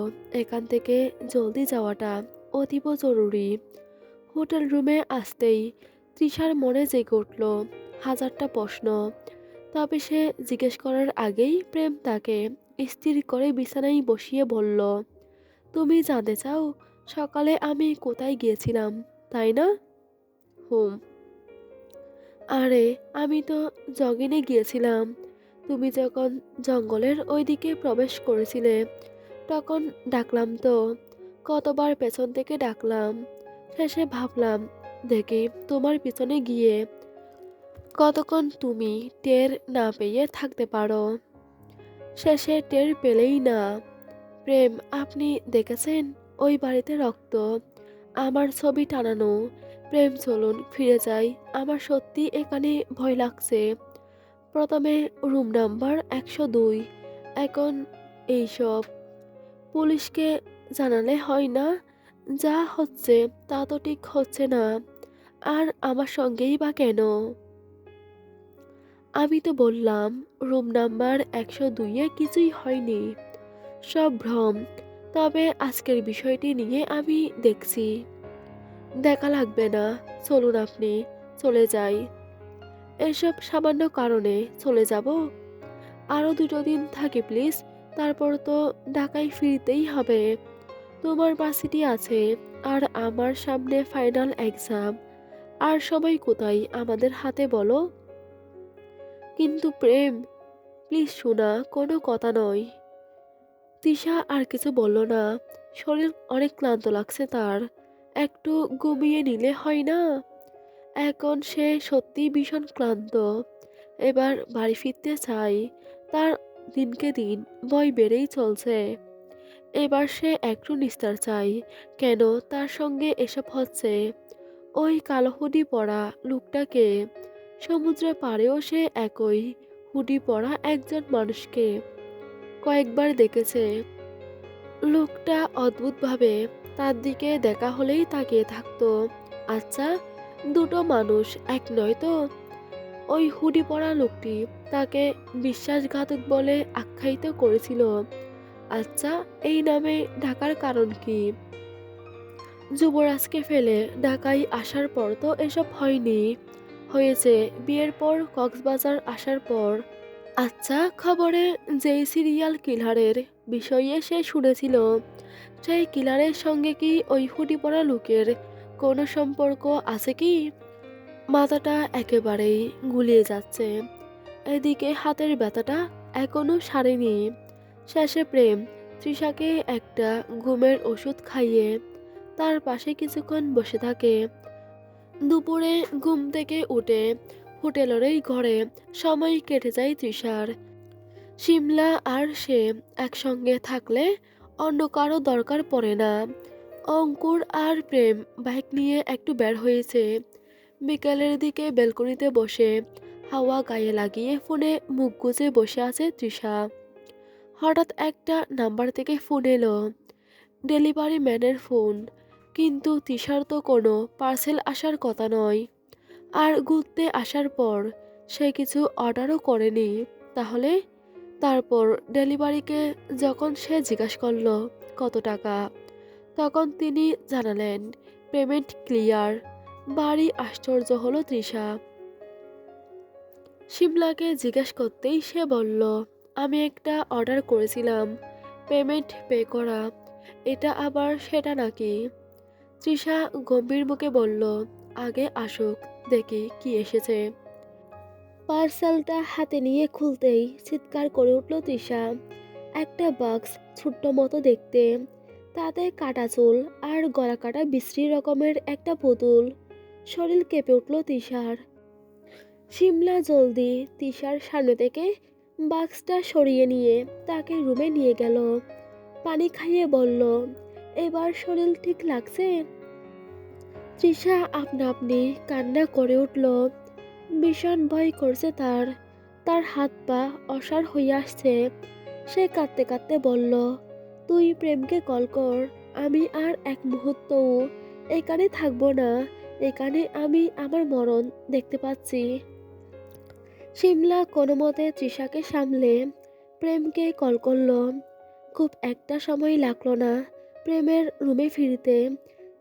এখান থেকে জলদি যাওয়াটা অতীব জরুরি। হোটেল রুমে আসতেই তৃষার মনে জেগে উঠল হাজারটা প্রশ্ন। তবে সে জিজ্ঞেস করার আগেই প্রেম তাকে স্থির করে বিছানায় বসিয়ে বলল, তুমি জানতে চাও সকালে আমি কোথায় গিয়েছিলাম, তাই না? হুম। আরে আমি তো জগিংয়ে গিয়েছিলাম। তুমি যখন জঙ্গলের ওইদিকে প্রবেশ করেছিলে তখন ডাকলাম তো, কতবার পেছন থেকে ডাকলাম। শেষে ভাবলাম দেখি তোমার পিছনে গিয়ে কতক্ষণ তুমি টের না পেয়ে থাকতে পারো। শেষে টের পেলেই না। প্রেম আপনি দেখেছেন ওই বাড়িতে রক্ত, আমার ছবি টানানো, প্রেম চলুন ফিরে যাই। আমার সত্যি এখানে ভয় লাগছে। প্রথমে রুম নাম্বার ১০২, এখন এইসব। পুলিশকে জানালে হয় না? যা হচ্ছে তা তো ঠিক হচ্ছে না। আর আমার সঙ্গেই বা কেন? আমি তো বললাম রুম নাম্বার ১০২ এ কিছুই হয়নি। সব ভ্রম। তবে আজকের বিষয়টি নিয়ে আমি দেখছি। দেখা লাগবে না। চলুন আপনি। চলে যাই। এসব সামান্য কারণে চলে যাব? আরো ২ দিন থাকি প্লিজ। তারপর তো ঢাকায় ফিরতেই হবে। তোমার ভার্সিটি আছে। আর আমার সামনে ফাইনাল এক্সাম। আর সময় কোথায় আমাদের হাতে বলো? কিন্তু প্রেম, প্লিজ শোনা, কোনো কথা নয়। তিশা আর কিছু বলল না। শরীর অনেক ক্লান্ত লাগছে তার। একটু ঘুমিয়ে নিলে হয় না? এখন সে সত্যিই ভীষণ ক্লান্ত। এবার বাড়ি ফিরতে চায়। তার দিনকে দিন ভয় বেড়েই চলছে। এবার সে একটু নিস্তার চায়। কেন তার সঙ্গে এসব হচ্ছে? ওই কালো হুডি পরা লোকটাকে। সমুদ্রের পাড়েও সে একই হুডি পরা একজন মানুষকে কয়েকবার দেখেছে। লোকটা অদ্ভুতভাবে তার দিকে দেখা হলেই তাকিয়ে থাকতো। আচ্ছা, দুটো মানুষ এক নয় তো? ওই হুডি পরা লোকটি তাকে বিশ্বাসঘাতক বলে আখ্যায়িত করেছিল। আচ্ছা, এই নামে ডাকার কারণ কি? যুবরাজকে ফেলে ঢাকায় আসার পর তো এসব হয়নি। হয়েছে বিয়ের পর কক্সবাজার আসার পর। আচ্ছা, খবরে যেই সিরিয়াল কিলারের বিষয়ে সে শুনেছিল, সেই কিলারের সঙ্গে কি ওই হুডি পরা লোকের কোনো সম্পর্ক আছে কি? মাথাটা একেবারেই গুলিয়ে যাচ্ছে। এদিকে হাতের ব্যথাটা এখনো সারেনি। শেষে প্রেম তৃষাকে একটা ঘুমের ওষুধ খাইয়ে তার পাশে কিছুক্ষণ বসে থাকে। দুপুরে ঘুম থেকে উঠে হোটেলেরই ঘরে সময় কেটে যায় তৃষার। শিমলা আর সে একসঙ্গে থাকলে অন্য কারো দরকার পড়ে না। অঙ্কুর আর প্রেম বাইক নিয়ে একটু বের হয়েছে। বিকেলের দিকে ব্যালকনিতে বসে হাওয়া গায়ে লাগিয়ে ফোনে মুখ গুজে বসে আছে তৃষা। হঠাৎ একটা নাম্বার থেকে ফোন এলো। ডেলিভারি ম্যানের ফোন। কিন্তু তৃষার তো কোনো পার্সেল আসার কথা নয়। আর ঘুরতে আসার পর সে কিছু অর্ডারও করেনি। তাহলে? তারপর ডেলিভারিকে যখন সে জিজ্ঞাসা করল কত টাকা, তখন তিনি জানালেন পেমেন্ট ক্লিয়ার। বাড়ি আশ্চর্য হলো তৃষা। শিমলাকে জিজ্ঞেস করতেই সে বলল, আমি একটা অর্ডার করেছিলাম, পেমেন্ট পে করা। এটা আবার সেটা নাকি? তৃষা গম্ভীর মুখে বলল, আগে আসুক, দেখি কি এসেছে। পার্সেলটা হাতে নিয়ে খুলতেই চিৎকার করে উঠল তৃষা। একটা বাক্স, ছোট্ট মতো দেখতে, তাতে কাটা চুল আর গলা কাটা বিশ্রী রকমের একটা পুতুল। শরীর কেঁপে উঠল তৃষার। শিমলা জলদি তৃষার সামনে থেকে বাক্সটা সরিয়ে নিয়ে তাকে রুমে নিয়ে গেল। পানি খাইয়ে বলল, এবার শরীর ঠিক লাগছে? তৃষা আপনা আপনি কান্না করে উঠল। ভীষণ ভয় করছে তার। তার হাত পা অসাড় হয়ে আসছে। সে কাঁদতে কাঁদতে বলল, তুই প্রেমকে কল কর। আমি আর এক মুহূর্তও এখানে থাকবো না। এখানে আমি আমার মরণ দেখতে পাচ্ছি। শিমলা কোনো মতে তৃষাকে সামলে প্রেমকে কল করল। খুব একটা সময় লাগলো না প্রেমের রুমে ফিরতে।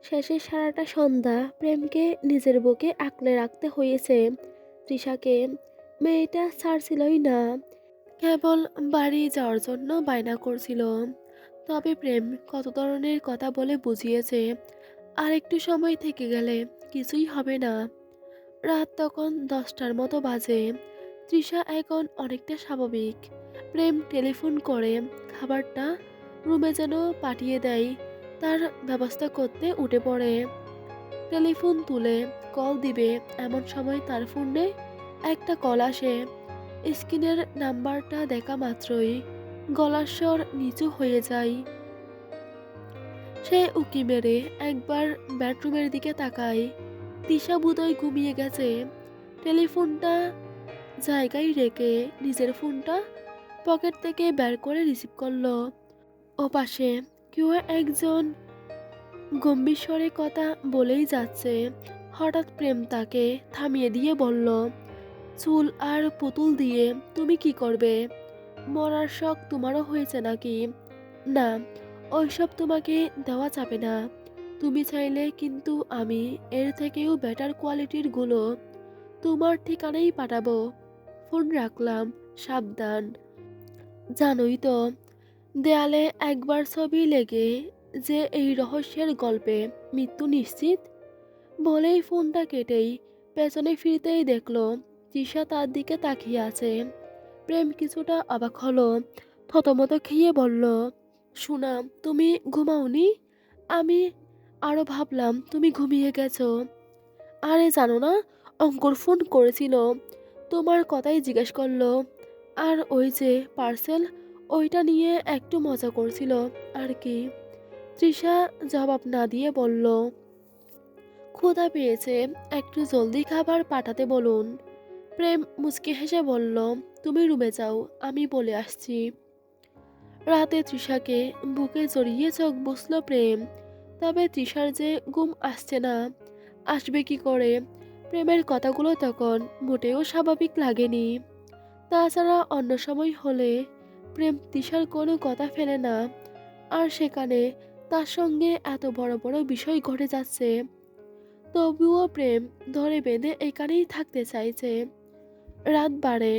শেষে সারাটা সন্ধ্যা প্রেমকে নিজের বুকে আঁকড়ে রাখতে হয়েছে তৃষাকে। মেয়েটা ছাড়ছিলই না। কেবল বাড়ি যাওয়ার জন্য বায়না করছিল। তবে প্রেম কত ধরনের কথা বলে বুঝিয়েছে আর একটু সময় থেকে গেলে কিছুই হবে না। রাত তখন 10টার মতো বাজে। তৃষা এখন অনেকটা স্বাভাবিক। প্রেম টেলিফোন করে খাবারটা রুমে যেন পাঠিয়ে দেয় তার ব্যবস্থা করতে উঠে পড়ে। টেলিফোন তুলে কল দিবে এমন সময় তার ফোনে একটা কল আসে। স্ক্রিনের নাম্বারটা দেখা মাত্রই গলার স্বর নিচু হয়ে যায়। সে উকি মেরে একবার বেডরুমের দিকে তাকায়। তিশা বোধহয় ঘুমিয়ে গেছে। টেলিফোনটা জায়গায় রেখে নিজের ফোনটা পকেট থেকে বের করে রিসিভ করলো। ওপাশে কেউ একজন গম্ভীর স্বরে কথা বলেই যাচ্ছে। হঠাৎ প্রেম তাকে থামিয়ে দিয়ে বলল, চুল আর পুতুল দিয়ে তুমি কি করবে? মরার শখ তোমারও হয়েছে নাকি? না, ওইসব তোমাকে দেওয়া যাবে না। তুমি চাইলে কিন্তু আমি এর থেকেও বেটার কোয়ালিটির গুলো তোমার ঠিকানায় পাঠাবো। ফোন রাখলাম, সাবধান। জানোই তো, দেয়ালে একবার ছবি লেগে যে এই রহস্যের গল্পে মৃত্যু নিশ্চিত। বলেই ফোনটা কেটেই পেছনে ফিরতেই দেখলো তৃষা তার দিকে তাকিয়ে আছে। প্রেম কিছুটা অবাক হলো, থতমত খেয়ে বলল, শোনা, তুমি ঘুমাওনি? আমি আরো ভাবলাম তুমি ঘুমিয়ে গেছো। আরে জানো না, অঙ্কুর ফোন করেছিল, তোমার কথাই জিজ্ঞেস করলো। আর ওই যে পার্সেল, ওইটা নিয়ে একটু মজা করছিল আর কি। তৃষা জবাব না দিয়ে বলল, ক্ষুধা পেয়েছে, একটু জলদি খাবার পাঠাতে বলুন। প্রেম মুচকি হেসে বলল, তুমি রুমে যাও, আমি বলে আসছি। রাতে তৃষাকে বুকে জড়িয়ে চোখ বসল প্রেম। তবে তৃষার যে ঘুম আসছে না, আসবে কি করে? প্রেমের কথাগুলো তখন মোটেও স্বাভাবিক লাগেনি। তাছাড়া অন্য সময় হলে প্রেম তৃষার কোনো কথা ফেলে না, আর সেখানে তার সঙ্গে এত বড় বড় বিষয় ঘটে যাচ্ছে। তবুও প্রেম ধরে বেঁধে এখানেই থাকতে চাইছে। রাত বাড়ে,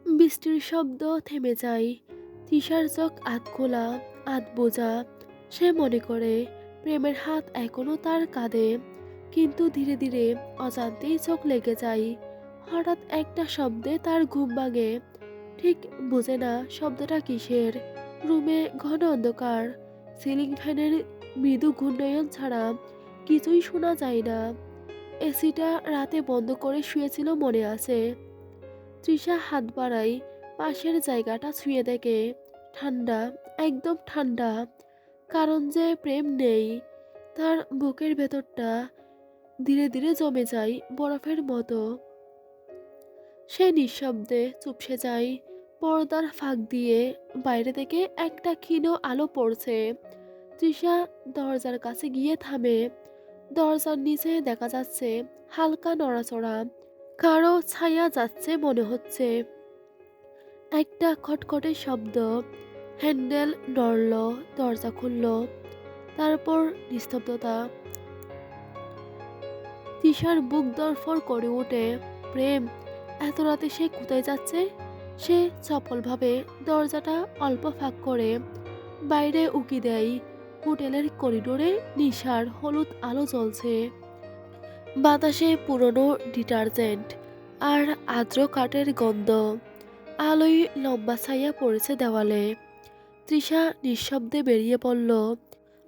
বৃষ্টির শব্দ থেমে যায়। তৃষার চোখ আধ খোলা, আধ বোঝা। সে মনে করে প্রেমের হাত এখনো তার কাঁধে, কিন্তু ধীরে ধীরে অজান্তেই চোখ লেগে যায়। হঠাৎ একটা শব্দে তার ঘুম ভাঙে। ঠিক বোঝে না শব্দটা কিসের। রুমে ঘন অন্ধকার, সিলিং ফ্যানের মৃদু ঘূর্ণায়ন ছাড়া কিছুই শোনা যায় না। এসিটা রাতে বন্ধ করে শুয়েছিল মনে আছে। তৃষা হাত বাড়ায়, পাশের জায়গাটা ছুঁয়ে দেখে ঠান্ডা, একদম ঠান্ডা। কারণ যে প্রেম নেই, তার বুকের ভেতরটা ধীরে ধীরে জমে যায় বরফের মতো। সে নিঃশব্দে চুপসে যায়। পর্দার ফাঁক দিয়ে বাইরে থেকে একটা ক্ষীণ আলো পড়ছে। তৃষা দরজার কাছে গিয়ে থামে। দরজার নিচে দেখা যাচ্ছে হালকা নড়াচড়া, কারো ছায়া যাচ্ছে মনে হচ্ছে। একটা খটখটে শব্দ, হ্যান্ডেল নড়ল, দরজা খুলল। তারপর নিস্তব্ধতা। তৃষার বুক ধড়ফড় করে ওঠে। প্রেম, এত রাতে সে কোথায় যাচ্ছে? সে চপলভাবে দরজাটা অল্প ফাঁক করে বাইরে উকি দেয়। হোটেলের করিডোরে নিশার হলুদ আলো জ্বলছে। বাতাসে পুরনো ডিটারজেন্ট আর আর্দ্র কাঠের গন্ধ। আলোয় লম্বা ছায়া পড়েছে দেওয়ালে। তৃষা নিঃশব্দে বেরিয়ে পড়ল।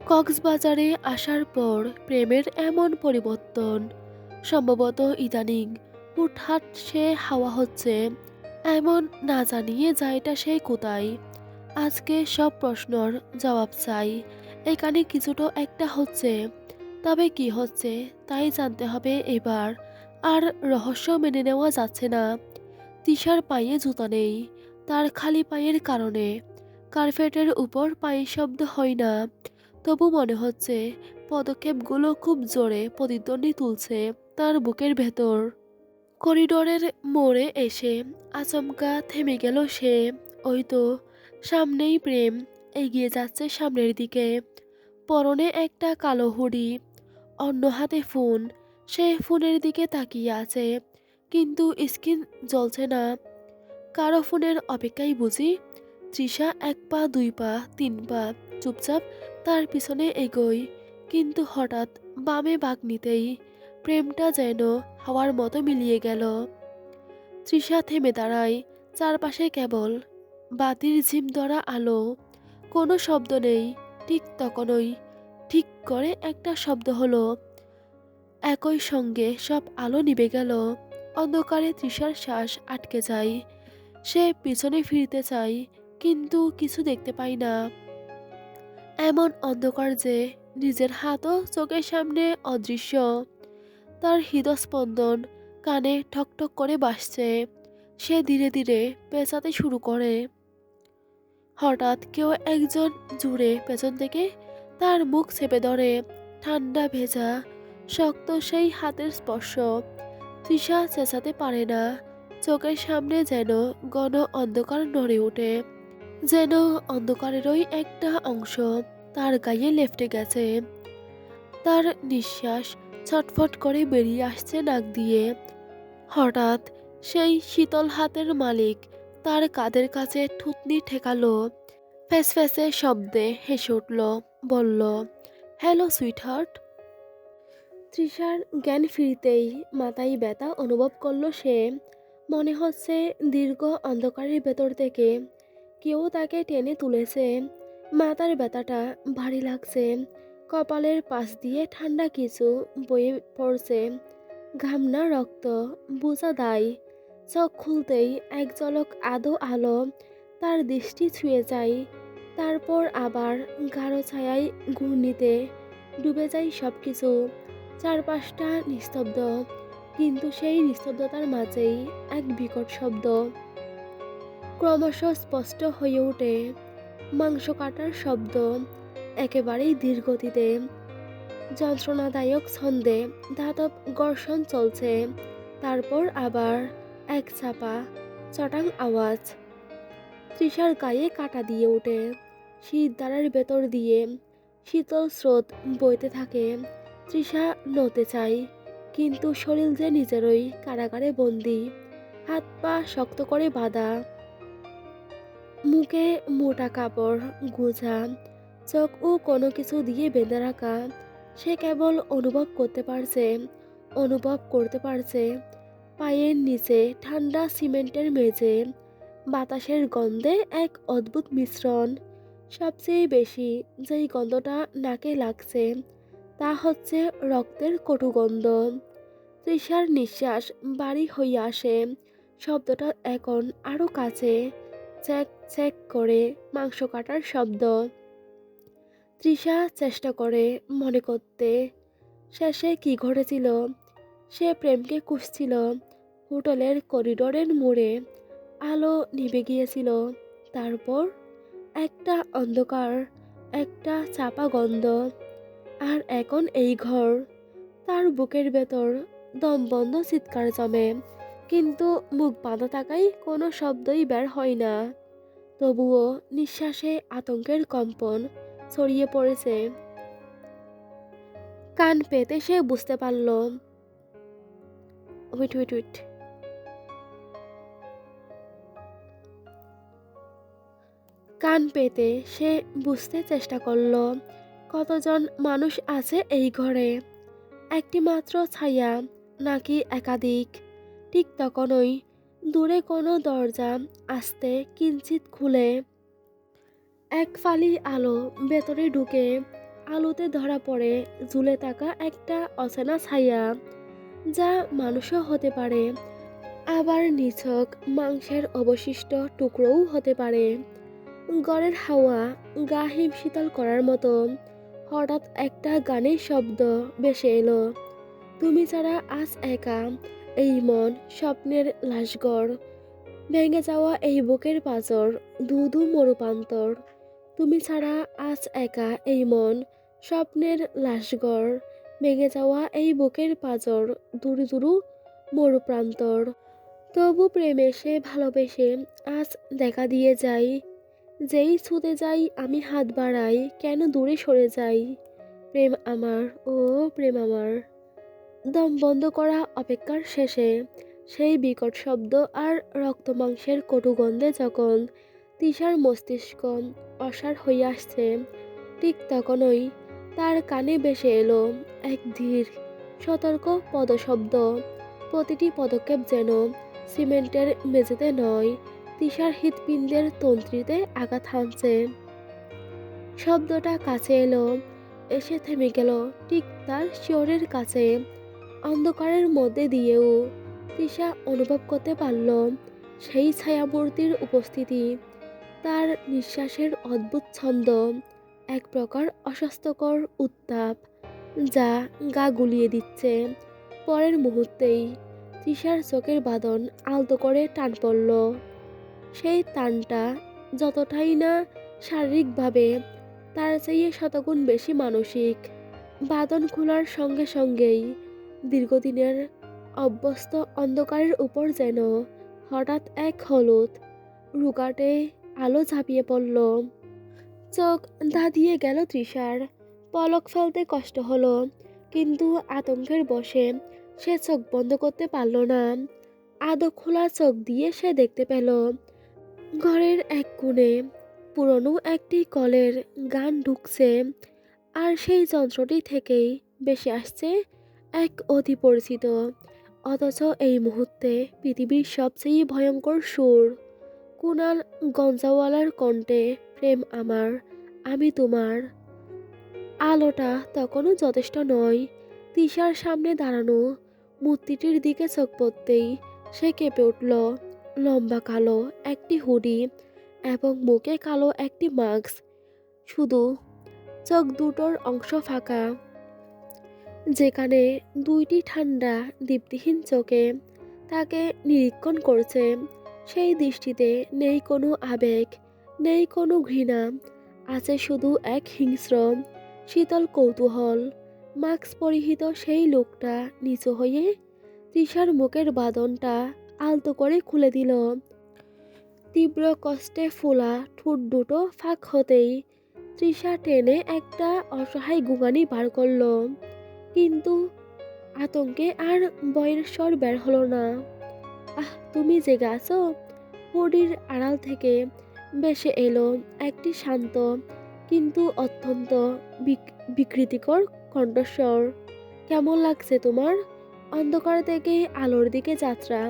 কক্সবাজারে আসার পর প্রেমের এমন পরিবর্তন সম্ভবত ইদানিং হুটহাট সে হাওয়া হচ্ছে। এমন না জানিয়ে যায়টা সে কোথায়। আজকে সব প্রশ্নর জবাব চাই। এখানে কিছুটা একটা হচ্ছে, তবে কি হচ্ছে তাই জানতে হবে এবার। আর রহস্য মেনে নেওয়া যাচ্ছে না। তিশার পায়ে জুতা নেই, তার খালি পায়ের কারণে। কার্পেটের উপর পায়ের শব্দ হয় না, তবু মনে হচ্ছে পদক্ষেপগুলো খুব জোরে প্রতিধ্বনি তুলছে তার বুকের ভেতর। করিডোরের মোড়ে এসে আচমকা থেমে গেল সে। ওই তো সামনেই প্রেম এগিয়ে যাচ্ছে সামনের দিকে। পরনে একটা কালো হুডি, অন্য হাতে ফোন। সে ফোনের দিকে তাকিয়ে আছে, কিন্তু স্ক্রিন জ্বলছে না। কারো ফোনের অপেক্ষায় বুঝি। তৃষা এক পা, দুই পা, তিন পা চুপচাপ তার পিছনে এগোয়। কিন্তু হঠাৎ বামে বাঁক নিতেই প্রেমটা যেন হাওয়ার মতো মিলিয়ে গেল। তৃষা থেমে দাঁড়ায়। চারপাশে কেবল বাতির ঝিম ধরা আলো, কোনো শব্দ নেই। ঠিক তখনই ঠিক করে একটা শব্দ হলো। একই সঙ্গে সব আলো নিভে গেল। অন্ধকারে তৃষার শ্বাস আটকে যায়। সে পিছনে ফিরতে চায়, কিন্তু কিছু দেখতে পায় না। এমন অন্ধকার যে নিজের হাতও চোখের সামনে অদৃশ্য। তার হৃদস্পন্দন কানে ঠকঠক করে বাজছে। সে ধীরে ধীরে পেঁচাতে শুরু করে। হঠাৎ কেউ একজন জুড়ে পেছন থেকে তার মুখ চেপে ধরে। ঠান্ডা ভেজা শক্ত সেই হাতের স্পর্শ। তৃষা চেঁচাতে পারে না। চোখের সামনে যেন ঘন অন্ধকার নড়ে ওঠে, যেন অন্ধকারেরই একটা অংশ তার গায়ে লেপ্টে গেছে। তার নিঃশ্বাস ছটফট করে বেরিয়ে আসছে নাক দিয়ে। হঠাৎ সেই শীতল হাতের মালিক তার কাঁধের কাছে থুতনি ঠেকালো। ফ্যাসফ্যাসে শব্দে হেসে উঠল, বলল, হ্যালো সুইটহার্ট। তৃষার জ্ঞান ফিরতেই মাথায় ব্যথা অনুভব করলো সে। মনে হচ্ছে দীর্ঘ অন্ধকারের ভেতর থেকে কেউ তাকে টেনে তুলেছে। মাথার ব্যথাটা ভারী লাগছে। কপালের পাশ দিয়ে ঠান্ডা কিছু বয়ে পড়ছে। ঘাম না, রক্ত, বোঝা দায়। চোখ খুলতেই এক ঝলক আধো আলো তার দৃষ্টি ছুঁয়ে যায়। তারপর আবার গাঢ় ছায়ায় ঘূর্ণিতে ডুবে যায় সব কিছু। চারপাশটা নিস্তব্ধ, কিন্তু সেই নিস্তব্ধতার মাঝেই এক বিকট শব্দ ক্রমশ স্পষ্ট হয়ে ওঠে। মাংস কাটার শব্দ, একেবারেই ধীর গতিতে, যন্ত্রণাদায়ক ছন্দে ধাতব ঘর্ষণ চলছে। তারপর আবার এক চাপা চটাং আওয়াজ। তৃষার গায়ে কাঁটা দিয়ে ওঠে। শিরদাঁড়ার ভেতর দিয়ে শীতল স্রোত বইতে থাকে। তৃষা নড়তে চায়, কিন্তু শরীর যে নিজেরই কারাগারে বন্দি। হাত পা শক্ত করে বাঁধা, মুখে মোটা কাপড় গোছা, চোখ ও কোনো কিছু দিয়ে বেঁধে রাখা। সে কেবল অনুভব করতে পারছে পায়ের নিচে ঠান্ডা সিমেন্টের মেঝে, বাতাসের গন্ধে এক অদ্ভুত মিশ্রণ। সবচেয়ে বেশি যেই গন্ধটা নাকে লাগছে তা হচ্ছে রক্তের কটু গন্ধ। তৃষার নিঃশ্বাস ভারী হয়ে আসে। শব্দটা এখন আরো কাছে, চ্যাক চ্যাক করে মাংস কাটার শব্দ। তৃষা চেষ্টা করে মনে করতে শেষে কি ঘটেছিল। সে প্রেমকে খুঁজছিল। হোটেলের করিডোরের মোড়ে আলো নিভে গিয়েছিল। তারপর একটা অন্ধকার, একটা চাপা গন্ধ। আর এখন এই ঘর। তার বুকের ভেতর দমবন্ধ চিৎকার জমে, কিন্তু মুখ বাঁধা থাকায় কোনো শব্দই বের হয় না। তবুও নিঃশ্বাসে আতঙ্কের কম্পন ছড়িয়ে পড়েছে। কান পেতে সে বুঝতে পারল, হুইট হুইট হুইট কান পেতে সে বুঝতে চেষ্টা করল কতজন মানুষ আছে এই ঘরে। একটি মাত্র ছায়া, নাকি একাধিক? ঠিক তখনই দূরে কোনো দরজা আস্তে কিঞ্চিত খুলে এক ফালি আলো ভেতরে ঢুকে। আলোতে ধরা পড়ে ঝুলে থাকা একটা অচেনা ছায়া, যা মানুষও হতে পারে, আবার নিছক মাংসের অবশিষ্ট টুকরোও হতে পারে। ঘরের হাওয়া গা হিম শীতল করার মতো। হঠাৎ একটা গানের শব্দ ভেসে এলো। তুমি ছাড়া আজ একা এই মন স্বপ্নের লাশঘর, ভেঙে যাওয়া এই বুকের পাঁজর, ধু ধু মরুপান্তর। তুমি ছাড়া আজ একা এই মন স্বপ্নের লাশঘর, ভেঙে যাওয়া এই বুকের পাঁজর, দুরু দুরু মরুপ্রান্তর। তবু প্রেমে সে ভালোবেসে আজ দেখা দিয়ে যাই। যেই ছুতে যাই আমি হাত বাড়াই, কেন দূরে সরে যাই। প্রেম আমার, ও প্রেম আমার। দম বন্ধ করা অপেক্ষার শেষে সেই বিকট শব্দ আর রক্ত মাংসের কটু গন্ধে যখন তৃষার মস্তিষ্ক অসাড় হয়ে আসছে, ঠিক তখনই তার কানে ভেসে এলো এক ধীর সতর্ক পদশব্দ। প্রতিটি পদক্ষেপ যেন সিমেন্টের মেঝেতে নয়, তৃষার হৃৎপিণ্ডের তন্ত্রীতে আঘাত হানছে। শব্দটা কাছে এলো, এসে থেমে গেল ঠিক তার শিয়রের কাছে। অন্ধকারের মধ্যে দিয়েও তৃষা অনুভব করতে পারল সেই ছায়ামূর্তির উপস্থিতি। তার নিঃশ্বাসের অদ্ভুত ছন্দ, এক প্রকার অস্বাস্থ্যকর উত্তাপ যা গা গুলিয়ে দিচ্ছে। পরের মুহূর্তেই তৃষার চোখের বাঁধন আলতো করে টান পড়ল। সেই টানটা যতটাই না শারীরিকভাবে, তার চেয়ে শতগুণ বেশি মানসিক। বাঁধন খোলার সঙ্গে সঙ্গেই দীর্ঘদিনের অভ্যস্ত অন্ধকারের উপর যেন হঠাৎ এক হলুদ রুকাটে আলো ঝাঁপিয়ে পড়ল। চোখ ধাঁধিয়ে গেল তৃষার। পলক ফেলতে কষ্ট হলো, কিন্তু আতঙ্কের বশে সে চোখ বন্ধ করতে পারল না। আদো খোলা চোখ দিয়ে সে দেখতে পেল ঘরের এক কোণে পুরনো একটি কলের গান ঢুকছে, আর সেই যন্ত্রটি থেকেই ভেসে আসছে এক অতি পরিচিত অথচ এই মুহূর্তে পৃথিবীর সবচেয়ে ভয়ঙ্কর সুর। কুনাল গঞ্জাওয়ালার কণ্ঠে, প্রেম আমার, আমি তোমার। আলোটা তখনও যথেষ্ট নয়। তিশার সামনে দাঁড়ানো মূর্তিটির দিকে চোখ পড়তেই সে কেঁপে উঠল। লম্বা কালো একটি হুডি এবং মুখে কালো একটি মাস্ক, শুধু চোখ দুটোর অংশ ফাঁকা, যেখানে দুইটি ঠান্ডা দীপ্তিহীন চোখে তাকে নিরীক্ষণ করছে। সেই দৃষ্টিতে নেই কোনো আবেগ, নেই কোনো ঘৃণা, আছে শুধু এক হিংস্র শীতল কৌতূহল। মাস্ক পরিহিত সেই লোকটা নিচু হয়ে তৃষার মুখের বাঁধনটা আলতো করে খুলে দিল। তীব্র কষ্টে ফোলা ঠোঁট দুটো ফাঁক হতেই তৃষা টেনে একটা অসহায় গুঙানি বার করল, কিন্তু আতঙ্কে আর বয়ের স্বর বের হলো না। আহ, তুমি জেগে আছো? হুডির আড়াল থেকে ভেসে এলো একটি শান্ত কিন্তু অত্যন্ত বিকৃতিকর কণ্ঠস্বর। কেমন লাগছে তোমার? অন্ধকার থেকে আলোর দিকে যাত্রা।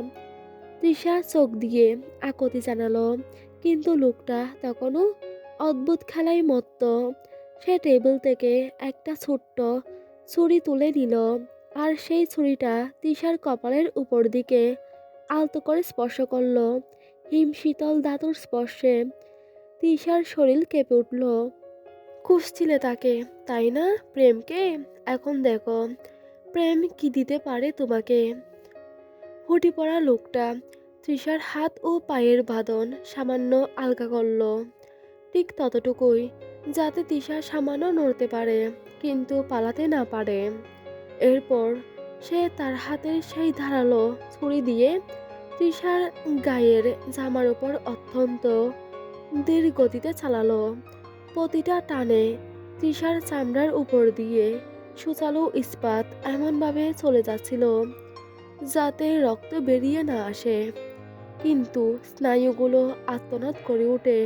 তৃষা চোখ দিয়ে আকুতি জানালো, কিন্তু লোকটা তখনও অদ্ভুত খেলায় মত্ত। সে টেবিল থেকে একটা ছোট্ট ছুরি তুলে নিল, আর সেই ছুরিটা তৃষার কপালের উপর দিকে আলতো করে স্পর্শ করল। হিমশীতল ধাতুর স্পর্শে তৃষার শরীর কেঁপে উঠল। খুঁজছিলে তাকে, তাই না? প্রেমকে? এখন দেখো প্রেম কি দিতে পারে তোমাকে। হুডি পরা লোকটা তৃষার হাত ও পায়ের বাঁধন সামান্য আলগা করল, ঠিক ততটুকুই যাতে তৃষা সামান্য নড়তে পারে, কিন্তু পালাতে না পারে। এরপর সে তার হাতের সেই ধারালো ছুরি দিয়ে তৃষার গায়ের জামার উপর অত্যন্ত ধীর গতিতে চালালো। প্রতিটা টানে তৃষার চামড়ার উপর দিয়ে সুচালো ইস্পাত এমনভাবে চলে যাচ্ছিল যাতে রক্ত বেরিয়ে না আসে, কিন্তু স্নায়ুগুলো আর্তনাদ করে ওঠে।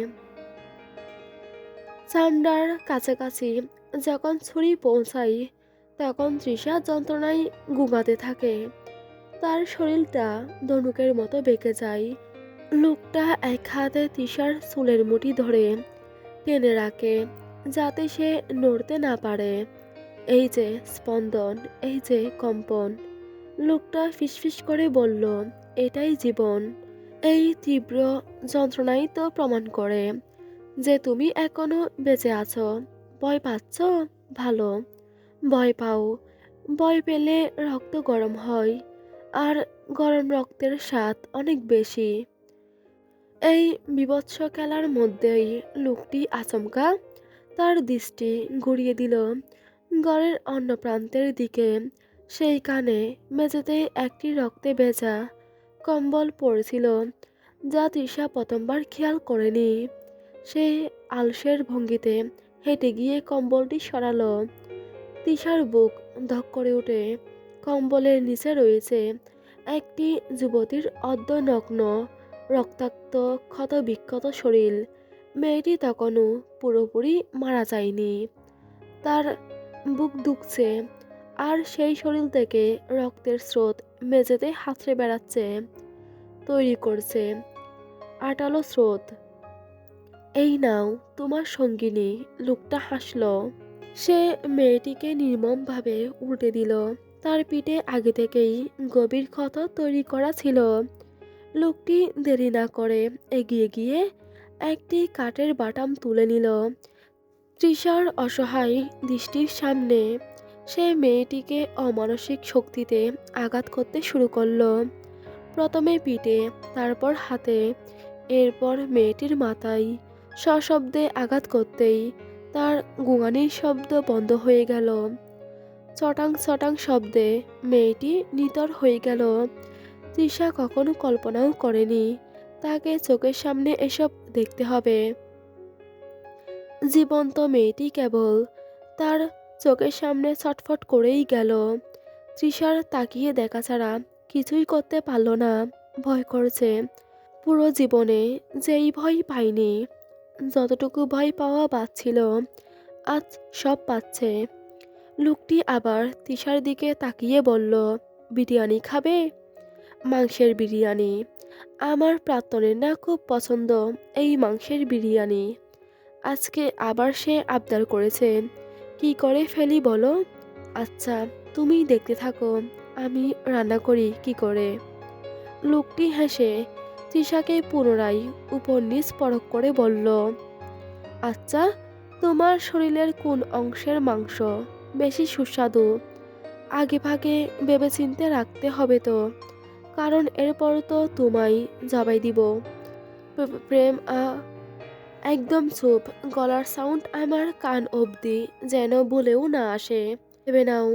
চামড়ার কাছাকাছি যখন ছুরি পৌঁছায়, তখন তৃষা যন্ত্রণায় গুঙাতে থাকে। তার শরীরটা ধনুকের মতো বেঁকে যায়। লোকটা এক হাতে তৃষার চুলের মুঠি ধরে টেনে রাখে, যাতে সে নড়তে না পারে। এই যে স্পন্দন, এই যে কম্পন। লোকটা ফিসফিস করে বলল, এটাই জীবন। এই তীব্র যন্ত্রণাই তো প্রমাণ করে যে তুমি এখনো বেঁচে আছো। ভয় পাচ্ছ? ভালো, ভয় পাও। ভয় পেলে রক্ত গরম হয়, আর গরম রক্তের স্বাদ অনেক বেশি। এই বীভৎস খেলার মধ্যেই লোকটি আচমকা তার দৃষ্টি ঘুরিয়ে দিল ঘরের অন্য প্রান্তের দিকে। সেইখানে মেঝেতে একটি রক্তে ভেজা কম্বল পড়েছিল, যা তৃষা প্রথমবার খেয়াল করেনি। সে আলসের ভঙ্গিতে হেঁটে গিয়ে কম্বলটি সরালো। তৃষার বুক ধক করে ওঠে। কম্বলের নিচে রয়েছে একটি যুবতীর অর্ধনগ্ন রক্তাক্ত ক্ষত বিক্ষত শরীর। মেয়েটি তখনও পুরোপুরি মারা যায়নি। তার বুক দুখছে, আর সেই শরীর থেকে রক্তের স্রোত মেঝেতে হাতড়ে বেড়াচ্ছে, তৈরি করছে আটালো স্রোত। এই নাও তোমার সঙ্গিনী। লোকটা হাসল। সে মেয়েটিকে নির্মমভাবে উল্টে দিল। তার পিঠে আগে থেকেই গভীর ক্ষত তৈরি করা ছিল। লোকটি দেরি না করে এগিয়ে গিয়ে একটি কাঠের বাটাম তুলে নিল। তৃষার অসহায় দৃষ্টির সামনে সে মেয়েটিকে অমানসিক শক্তিতে আঘাত করতে শুরু করলো। প্রথমে পিঠে, তারপর হাতে, এরপর মেয়েটির মাথায়। সশব্দে আঘাত করতেই তার গোঙানির শব্দ বন্ধ হয়ে গেল। চটাং চটাং শব্দে মেয়েটি নিথর হয়ে গেল। তৃষা কখনো কল্পনাও করেনি তাকে চোখের সামনে এসব দেখতে হবে। জীবন্ত মেয়েটি কেবল তার চোখের সামনে ছটফট করেই গেল। তৃষার তাকিয়ে দেখা ছাড়া কিছুই করতে পারল না। ভয় করছে। পুরো জীবনে যেই ভয় পায়নি, যতটুকু ভয় পাওয়া বাচ্ছিল, আজ সব পাচ্ছে। লোকটি আবার তৃষার দিকে তাকিয়ে বলল, বিরিয়ানি খাবে? মাংসের বিরিয়ানি। আমার প্রাক্তনের না খুব পছন্দ এই মাংসের বিরিয়ানি। আজকে আবার সে আবদার করেছে। কি করে ফেলি বলো? আচ্ছা, তুমি দেখতে থাকো আমি রান্না করি কি করে। লোকটি হেসে তৃষাকে পুনরায় উপর নিচ পরখ করে বলল, আচ্ছা, তোমার শরীরের কোন অংশের মাংস বেশি সুস্বাদু? আগে ভাগে ভেবেচিন্তে রাখতে হবে তো, কারণ এরপর তো তোমায় জবাই দিব। প্রেম একদম চুপ। গলার সাউন্ড আমার কান অবধি যেন বলেও না আসে। ভেবে নাও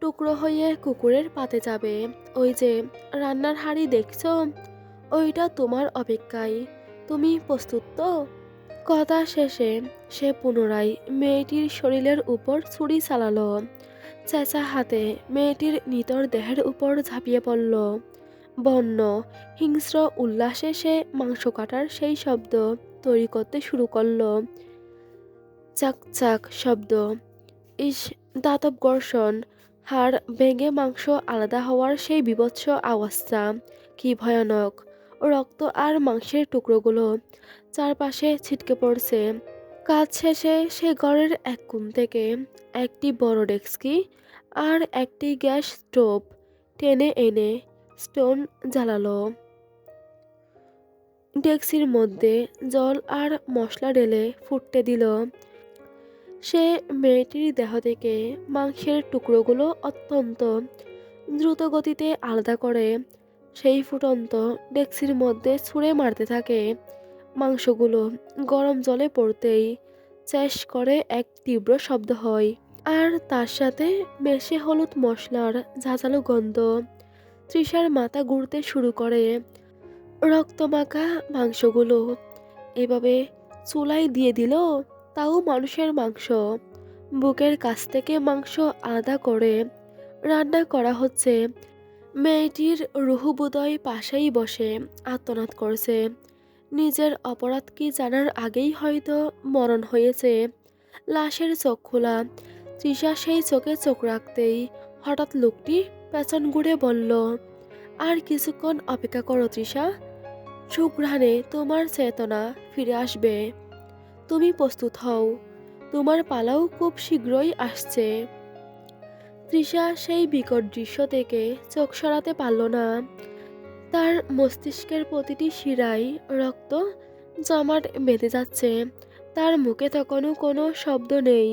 টুকরো হয়ে কুকুরের পাতে যাবে। ওই যে রান্নার হাঁড়ি দেখছো, ওইটা তোমার অপেক্ষায়। তুমি প্রস্তুত তো? কথা শেষে সে পুনরায় মেয়েটির শরীরের উপর ছুরি চালালো। চেঁচা হাতে মেয়েটির নিতর দেহের উপর ঝাঁপিয়ে পড়ল। বন্য হিংস্র উল্লাসে সে মাংস কাটার সেই শব্দ তৈরি করতে শুরু করলো। চাক চাক শব্দ, ইস, দাতব ঘর্ষণ, হাড় ভেঙে মাংস আলাদা হওয়ার সেই বীভৎস আওয়াজটা কি ভয়ানক! রক্ত আর মাংসের টুকরোগুলো চারপাশে ছিটকে পড়ছে। কাজ শেষে সে ঘরের এক কোণ থেকে একটি বড় ডেস্কি আর একটি গ্যাস স্টোভ টেনে এনে স্টোন জ্বালালো। ডেক্সির মধ্যে জল আর মশলা ঢেলে ফুটতে দিল। সে মেয়েটির দেহ থেকে মাংসের টুকরোগুলো অত্যন্ত দ্রুত গতিতে আলাদা করে সেই ফুটন্ত ডেক্সির মধ্যে ছুঁড়ে মারতে থাকে। মাংসগুলো গরম জলে পড়তেই চ্যাস করে এক তীব্র শব্দ হয়, আর তার সাথে মেশে হলুদ মশলার ঝাঁঝালো গন্ধ। তৃষার মাথা ঘুরতে শুরু করে। রক্তমাখা মাংসগুলো এভাবে চুলায় দিয়ে দিল, তাও মানুষের মাংস। বুকের কাছ থেকে মাংস আলাদা করে রান্না করা হচ্ছে। মেয়েটির রুহুবোধয় পাশেই বসে আর্তনাদ করছে। নিজের অপরাধ কি জানার আগেই হয়তো মরণ হয়েছে। লাশের চোখ খোলা। তৃষা সেই চোখে চোখ রাখতেই হঠাৎ লোকটি পেছন ঘুরে বলল, আর কিছুক্ষণ অপেক্ষা করো তৃষা, সুঘ্রাণে তোমার চেতনা ফিরে আসবে। তুমি প্রস্তুত হও, তোমার পালাও খুব শীঘ্রই আসছে। তৃষা সেই বিকট দৃশ্য থেকে চোখ সরাতে পারল না। তার মস্তিষ্কের প্রতিটি শিরায় রক্ত জমাট বেঁধে যাচ্ছে। তার মুখে তখনও কোনো শব্দ নেই,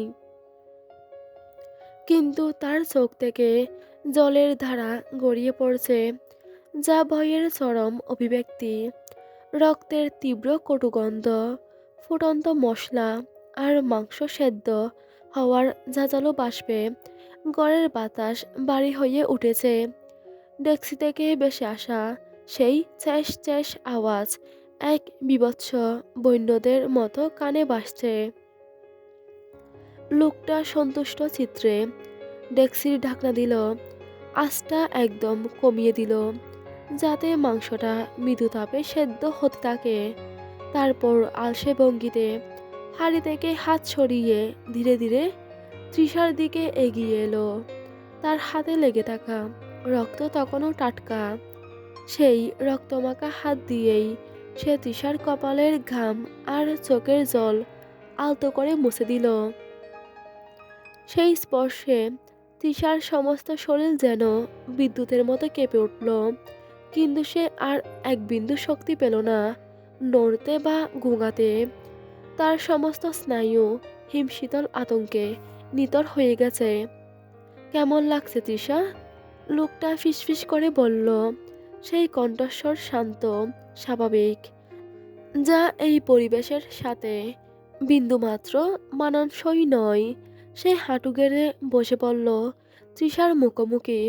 কিন্তু তার চোখ থেকে জলের ধারা গড়িয়ে পড়ছে, যা ভয়ের চরম অভিব্যক্তি। রক্তের তীব্র কটুগন্ধ, ফুটন্ত মশলা আর মাংস সেদ্ধ হওয়ার ঝাঁঝালো বাষ্পে ঘরের বাতাস ভারী হয়ে উঠেছে। ডেস্কি থেকে ভেসে আসা সেই চ্যাস চ্যাস আওয়াজ এক বীভৎস বন্যদের মতো কানে ভাসছে। লোকটা সন্তুষ্ট চিত্রে ডেস্কির ঢাকনা দিল, আঁচটা একদম কমিয়ে দিল যাতে মাংসটা মৃদু তাপে সেদ্ধ হতে থাকে। তারপর আলসে ভঙ্গিতে হাঁড়ি থেকে হাত সরিয়ে ধীরে ধীরে তৃষার দিকে এগিয়ে এলো। তার হাতে লেগে থাকা রক্ত তখনও টাটকা। সেই রক্তমাখা হাত দিয়েই সে তৃষার কপালের ঘাম আর চোখের জল আলতো করে মুছে দিল। সেই স্পর্শে তৃষার সমস্ত শরীর যেন বিদ্যুতের মতো কেঁপে উঠল, কিন্তু সে আর এক বিন্দু শক্তি পেল না নড়তে বা গোঙাতে। তার সমস্ত স্নায়ু হিমশীতল আতঙ্কে নিতর হয়ে গেছে। কেমন লাগছে তৃষা? লোকটা ফিসফিস করে বলল। সেই কণ্ঠস্বর শান্ত, স্বাভাবিক, যা এই পরিবেশের সাথে বিন্দুমাত্র মানানসই নয়। সে হাঁটু গেড়ে বসে পড়ল তৃষার মুখোমুখি।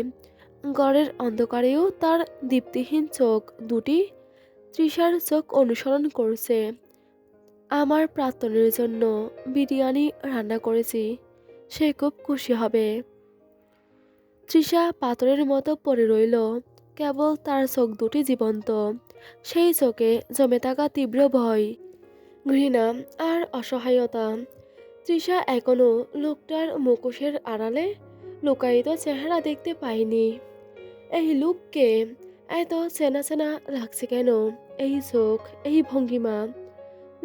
ঘরের অন্ধকারেও তার দীপ্তিহীন চোখ দুটি তৃষার চোখ অনুসরণ করছে। আমার প্রাক্তনের জন্য বিরিয়ানি রান্না করেছি, সে খুব খুশি হবে। তৃষা পাথরের মতো পড়ে রইল, কেবল তার চোখ দুটি জীবন্ত। সেই চোখে জমে থাকা তীব্র ভয়, ঘৃণা আর অসহায়তা। তৃষা এখনো লোকটার মুখোশের আড়ালে লুকায়িত চেহারা দেখতে পায়নি। এই লোককে এত চেনা চেনা লাগছে কেন? এই চোখ, এই ভঙ্গিমা।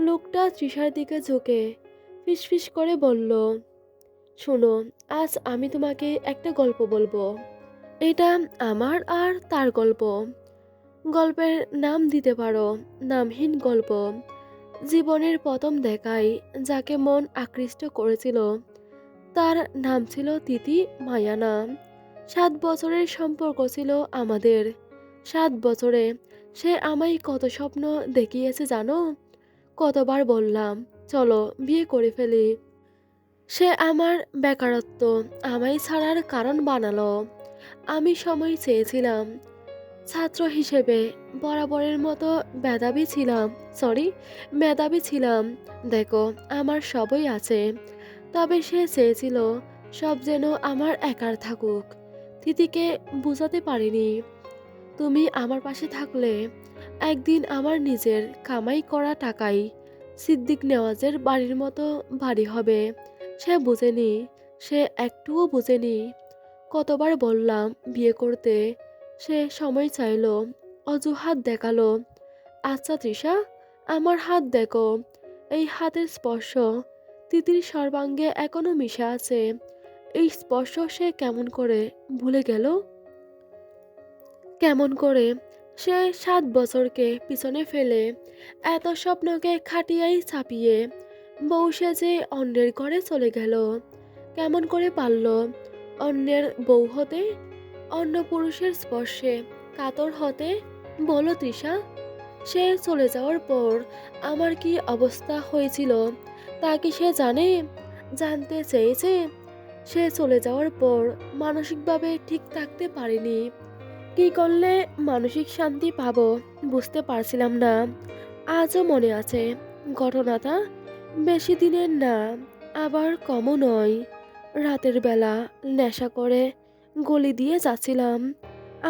লোকটা তৃষার দিকে ঝুঁকে ফিসফিস করে বলল, শোনো, আজ আমি তোমাকে একটা গল্প বলবো। এটা আমার আর তার গল্প। গল্পের নাম দিতে পারো নামহীন গল্প। জীবনের প্রথম দেখায় যাকে মন আকৃষ্ট করেছিল, তার নাম ছিল তিথি মায়ানা। 7 বছরের সম্পর্ক ছিল আমাদের। 7 বছরে সে আমায় কত স্বপ্ন দেখিয়েছে জানো? কতবার বললাম, চলো বিয়ে করে ফেলি। সে আমার বেকারত্ব আমায় ছাড়ার কারণ বানালো। আমি সময় চেয়েছিলাম। ছাত্র হিসেবে বরাবরের মতো মেধাবী ছিলাম। দেখো, আমার সবই আছে। তবে সে চেয়েছিল সব যেন আমার একার থাকুক। তিথিকে বুঝাতে পারিনি, তুমি আমার পাশে থাকলে একদিন আমার নিজের কামাই করা টাকাই সিদ্দিক নেওয়াজের বাড়ির মতো বাড়ি হবে। সে বুঝেনি, সে একটুও বুঝেনি। কতবার বললাম বিয়ে করতে, সে সময় চাইলো, অজুহাত দেখালো। আচ্ছা তৃষা, আমার হাত দেখো, এই হাতের স্পর্শ তিতির সর্বাঙ্গে এখনো মিশে আছে। এই স্পর্শ সে কেমন করে ভুলে গেল? কেমন করে সে 7 বছরকে পিছনে ফেলে এত স্বপ্নকে খাটিয়াই ছাপিয়ে বউ সেজে অন্যের ঘরে চলে গেল? কেমন করে পারল অন্যের বউ হতে, অন্য পুরুষের স্পর্শে কাতর হতে? বলো তৃষা, সে চলে যাওয়ার পর আমার কি অবস্থা হয়েছিল তা কি সে জানে? জানতে চেয়েছে? সে চলে যাওয়ার পর মানসিকভাবে ঠিক থাকতে পারিনি। কি করলে মানসিক শান্তি পাবো বুঝতে পারছিলাম না। আজও মনে আছে ঘটনাটা। বেশি দিনের না, আবার কমও নয়। রাতের বেলা নেশা করে গলি দিয়ে যাচ্ছিলাম।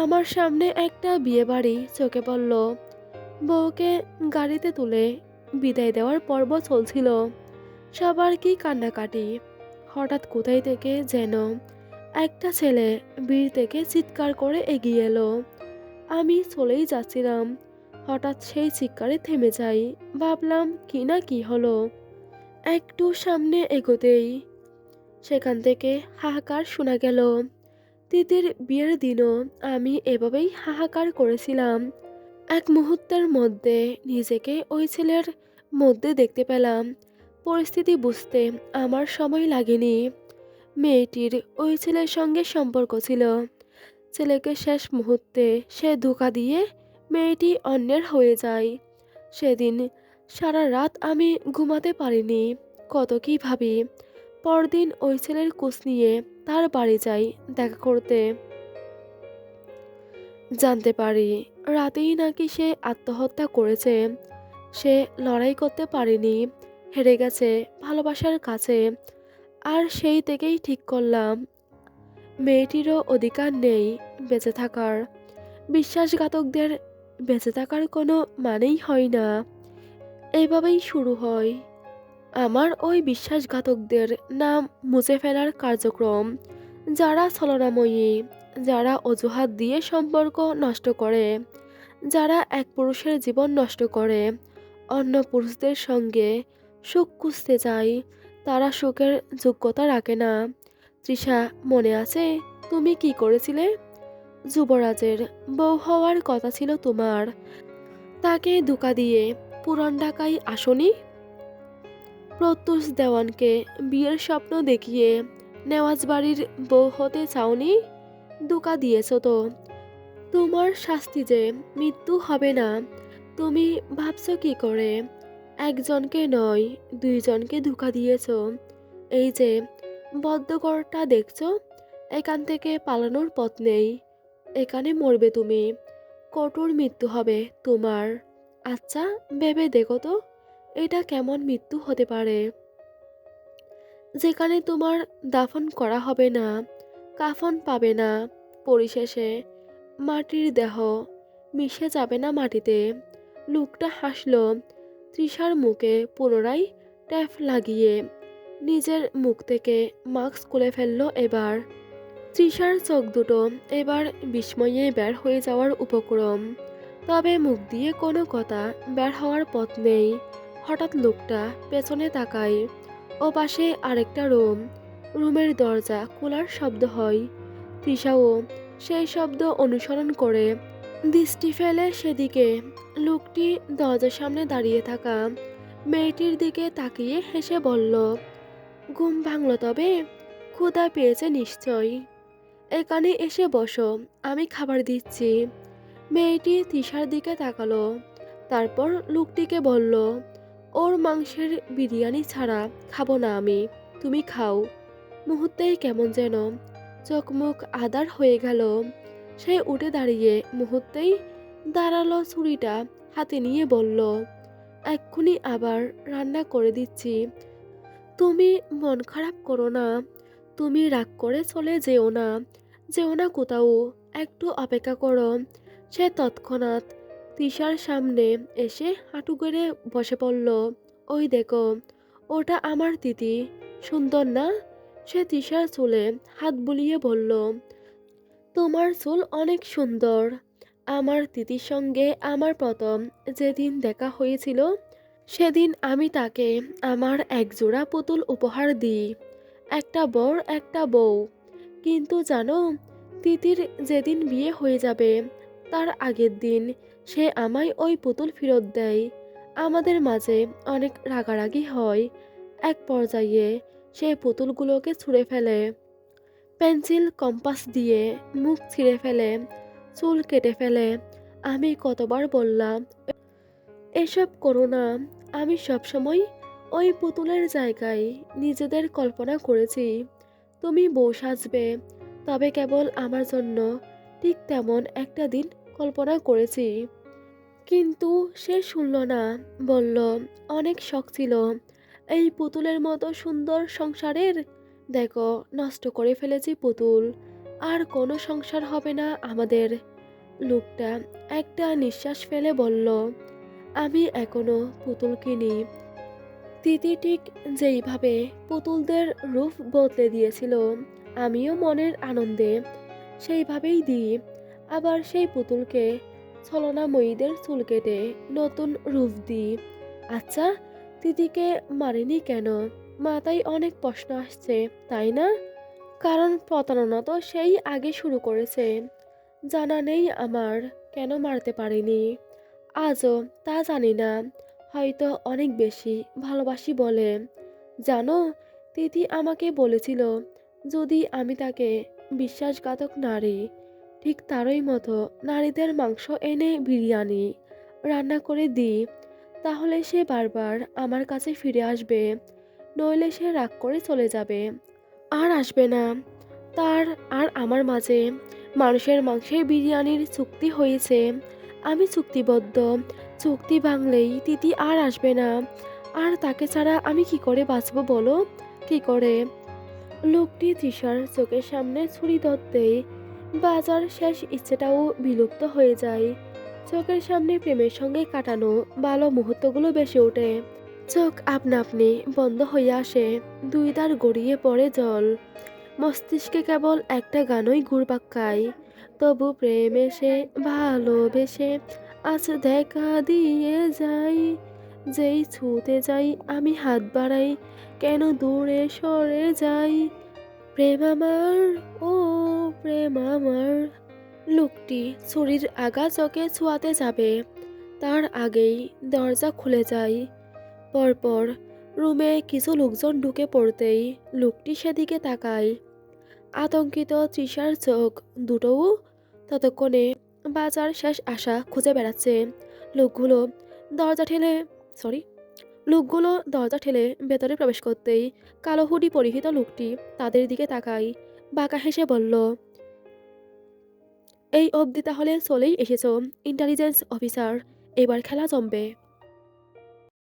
আমার সামনে একটা বিয়ে বাড়ি চোখে পড়ল। বউকে গাড়িতে তুলে বিদায় দেওয়ার পর্ব চলছিল। সবার কি কান্নাকাটি। হঠাৎ কোথায় থেকে যেন একটা ছেলে ভিড় থেকে চিৎকার করে এগিয়ে এলো। আমি চলেই যাচ্ছিলাম, হঠাৎ সেই চিৎকারে থেমে যাই। ভাবলাম কি না কি হলো। একটু সামনে এগোতেই সেখান থেকে হাহাকার শোনা গেল। তিতির বিয়ের দিনও আমি এভাবেই হাহাকার করেছিলাম। এক মুহূর্তের মধ্যে নিজেকে ওই ছেলের মধ্যে দেখতে পেলাম। পরিস্থিতি বুঝতে আমার সময় লাগেনি। মেয়েটির ওই ছেলের সঙ্গে সম্পর্ক ছিল। ছেলেকে শেষ মুহূর্তে সে ধোঁকা দিয়ে মেয়েটি অন্যের হয়ে যায়। সেদিন সারা রাত আমি ঘুমাতে পারিনি। কত কি ভাবি। পরদিন ওই ছেলের খোঁজ নিয়ে তার বাড়ি যাই দেখা করতে। জানতে পারি রাতেই নাকি সে আত্মহত্যা করেছে। সে লড়াই করতে পারেনি, হেরে গেছে ভালোবাসার কাছে। আর সেই থেকেই ঠিক করলাম মেয়েটিরও অধিকার নেই বেঁচে থাকার। বিশ্বাসঘাতকদের বেঁচে থাকার কোনো মানেই হয় না। এইভাবেই শুরু হয় আমার ওই বিশ্বাসঘাতকদের নাম মুছে ফেলার কার্যক্রম। যারা ছলনাময়ী, যারা অজুহাত দিয়ে সম্পর্ক নষ্ট করে, যারা এক পুরুষের জীবন নষ্ট করে অন্য পুরুষদের সঙ্গে সুখ খুঁজতে চায়, তারা সুখের যোগ্যতা রাখে না। তৃষা, মনে আছে তুমি কি করেছিলে? যুবরাজের বউ হওয়ার কথা ছিল তোমার, তাকে ধোঁকা দিয়ে পুরান ঢাকায় আসনি? প্রত্যুষ দেওয়ানকে বিয়ের স্বপ্ন দেখিয়ে নেওয়াজ বাড়ির বউ হতে চাওনি? ধোঁকা দিয়েছ তো। তোমার শাস্তি যে মৃত্যু হবে না, তুমি ভাবছো কি করে? একজনকে নয়, দুইজনকে ধোঁকা দিয়েছ। এই যে বদ্ধঘরটা দেখছো, এখান থেকে পালানোর পথ নেই। এখানে মরবে তুমি। কঠোর মৃত্যু হবে তোমার। আচ্ছা, ভেবে দেখো তো, এটা কেমন মৃত্যু হতে পারে? যেখানে তোমার দাফন করা হবে না, কাফন পাবে না, পরিশেষে মাটির দেহ মিশে যাবে না মাটিতে। লোকটা হাসলো। তৃষার মুখে পুনরায় ট্যাপ লাগিয়ে নিজের মুখ থেকে মাস্ক খুলে ফেললো এবার। তৃষার চোখ দুটো এবার বিস্ময়ে বের হয়ে যাওয়ার উপক্রম। তবে মুখ দিয়ে কোনো কথা বের হওয়ার পথ নেই। হঠাৎ লোকটা পেছনে তাকায়। ওপাশে আরেকটা রুম। রুমের দরজা খোলার শব্দ হয়। তৃষাও সেই শব্দ অনুসরণ করে দৃষ্টি ফেলে সেদিকে। লোকটি দরজার সামনে দাঁড়িয়ে থাকা মেয়েটির দিকে তাকিয়ে হেসে বলল, ঘুম ভাঙল তবে? ক্ষুধা পেয়েছে নিশ্চয়। এখানে এসে বসো, আমি খাবার দিচ্ছি। মেয়েটি তৃষার দিকে তাকালো। তারপর লোকটিকে বলল, ওর মাংসের বিরিয়ানি ছাড়া খাবো না আমি, তুমি খাও। মুহূর্তেই কেমন যেন চোখ মুখ আদার হয়ে গেল। সে উঠে দাঁড়িয়ে মুহূর্তেই দাঁড়ালো, ছুরিটা হাতে নিয়ে বলল, এক্ষুনি আবার রান্না করে দিচ্ছি। তুমি মন খারাপ করো না, তুমি রাগ করে চলে যেও না, যেও না কোথাও, একটু অপেক্ষা করো। সে তৎক্ষণাৎ তৃষার সামনে এসে হাঁটু গেড়ে বসে পড়ল। ওই দেখো, ওটা আমার তিথি, সুন্দর না? সে তৃষার চুলে হাত বুলিয়ে বলল, তোমার চুল অনেক সুন্দর। আমার তিথির সঙ্গে আমার প্রথম যেদিন দেখা হয়েছিল, সেদিন আমি তাকে আমার একজোড়া পুতুল উপহার দিই, একটা বর একটা বউ। কিন্তু জানো, তিতির যেদিন বিয়ে হয়ে যাবে তার আগের দিন সে আমায় ওই পুতুল ফেরত দেয়। আমাদের মাঝে অনেক রাগারাগি হয়। এক পর্যায়ে সে পুতুলগুলোকে ছুঁড়ে ফেলে, পেন্সিল কম্পাস দিয়ে মুখ ছিঁড়ে ফেলে, চুল কেটে ফেলে। আমি কতবার বললাম এসব করো না। আমি সবসময় ওই পুতুলের জায়গায় নিজেদের কল্পনা করেছি। তুমি বউ সাজবে, তবে কেবল আমার জন্য। ঠিক তেমন একটা দিন কল্পনা করেছি। কিন্তু সে শুনল না। বলল, অনেক শখ ছিল এই পুতুলের মতো সুন্দর সংসারের। দেখো, নষ্ট করে ফেলেছি পুতুল। আর কোনো সংসার হবে না আমাদের। লোকটা একটা নিঃশ্বাস ফেলে বলল, আমি এখনো পুতুল কিনি। তিতি ঠিক যেইভাবে পুতুলদের রূপ বদলে দিয়েছিল, আমিও মনের আনন্দে সেইভাবেই দিই। আবার সেই পুতুলকে ছলনাময়ীদের চুল কেটে নতুন রূপ দিই। আচ্ছা, তিতিকে মারেনি কেন? মাথায় অনেক প্রশ্ন আসছে, তাই না? কারণ প্রতারণা তো সেই আগে শুরু করেছে। জানা নেই আমার কেন মারতে পারিনি। আজও তা জানি না। হয়তো অনেক বেশি ভালোবাসি বলে। জানো, তিথি আমাকে বলেছিল যদি আমি তাকে বিশ্বাসঘাতক নারী, ঠিক তারই মতো নারীদের মাংস এনে বিরিয়ানি রান্না করে দিই, তাহলে সে বারবার আমার কাছে ফিরে আসবে। নইলে সে রাগ করে চলে যাবে, আর আসবে না। তার আর আমার মাঝে মানুষের মাংসের বিরিয়ানির চুক্তি হয়েছে। আমি চুক্তিবদ্ধ। চুক্তি ভাঙলেই তিথি আর আসবে না। আর তাকে ছাড়া আমি কি করে বাঁচবো বলো? কি করে? লোকটি তৃষার চোখের সামনে ছুরি ধরতেই বাজার শেষ ইচ্ছেটাও বিলুপ্ত হয়ে যায়। চোখের সামনে প্রেমের সঙ্গে কাটানো ভালো মুহূর্তগুলো বেশি ওঠে। চোখ আপনা আপনি বন্ধ হয়ে আসে, দুই ধার গড়িয়ে পড়ে জল। মস্তিষ্কে কেবল একটা গানই ঘুরপাক খায়, তবু প্রেম এসে ভালোবেসে আজ দেখা দিয়ে যাই। যেই ছুঁতে যাই আমি হাত বাড়াই, কেন দূরে সরে যাই। প্রেম আমার, ও প্রেম আমার। লোকটি ছুরির আগা চোখে ছোঁয়াতে যাবে, তার আগেই দরজা খুলে যায়। পরপর রুমে কিছু লোকজন ঢুকে পড়তেই লোকটি সেদিকে তাকায়। আতঙ্কিত তৃষার চোখ দুটোও ততক্ষণে বাজার শেষ আশা খুঁজে বেড়াচ্ছে। লোকগুলো দরজা ঠেলে সরি দরজা ঠেলে ভেতরে প্রবেশ করতেই কালো হুডি পরিহিত লোকটি তাদের দিকে তাকায়। বাঁকা হেসে বলল, এই অবধি তাহলে চলেই এসেছো ইন্টেলিজেন্স অফিসার, এবার খেলা জমবে।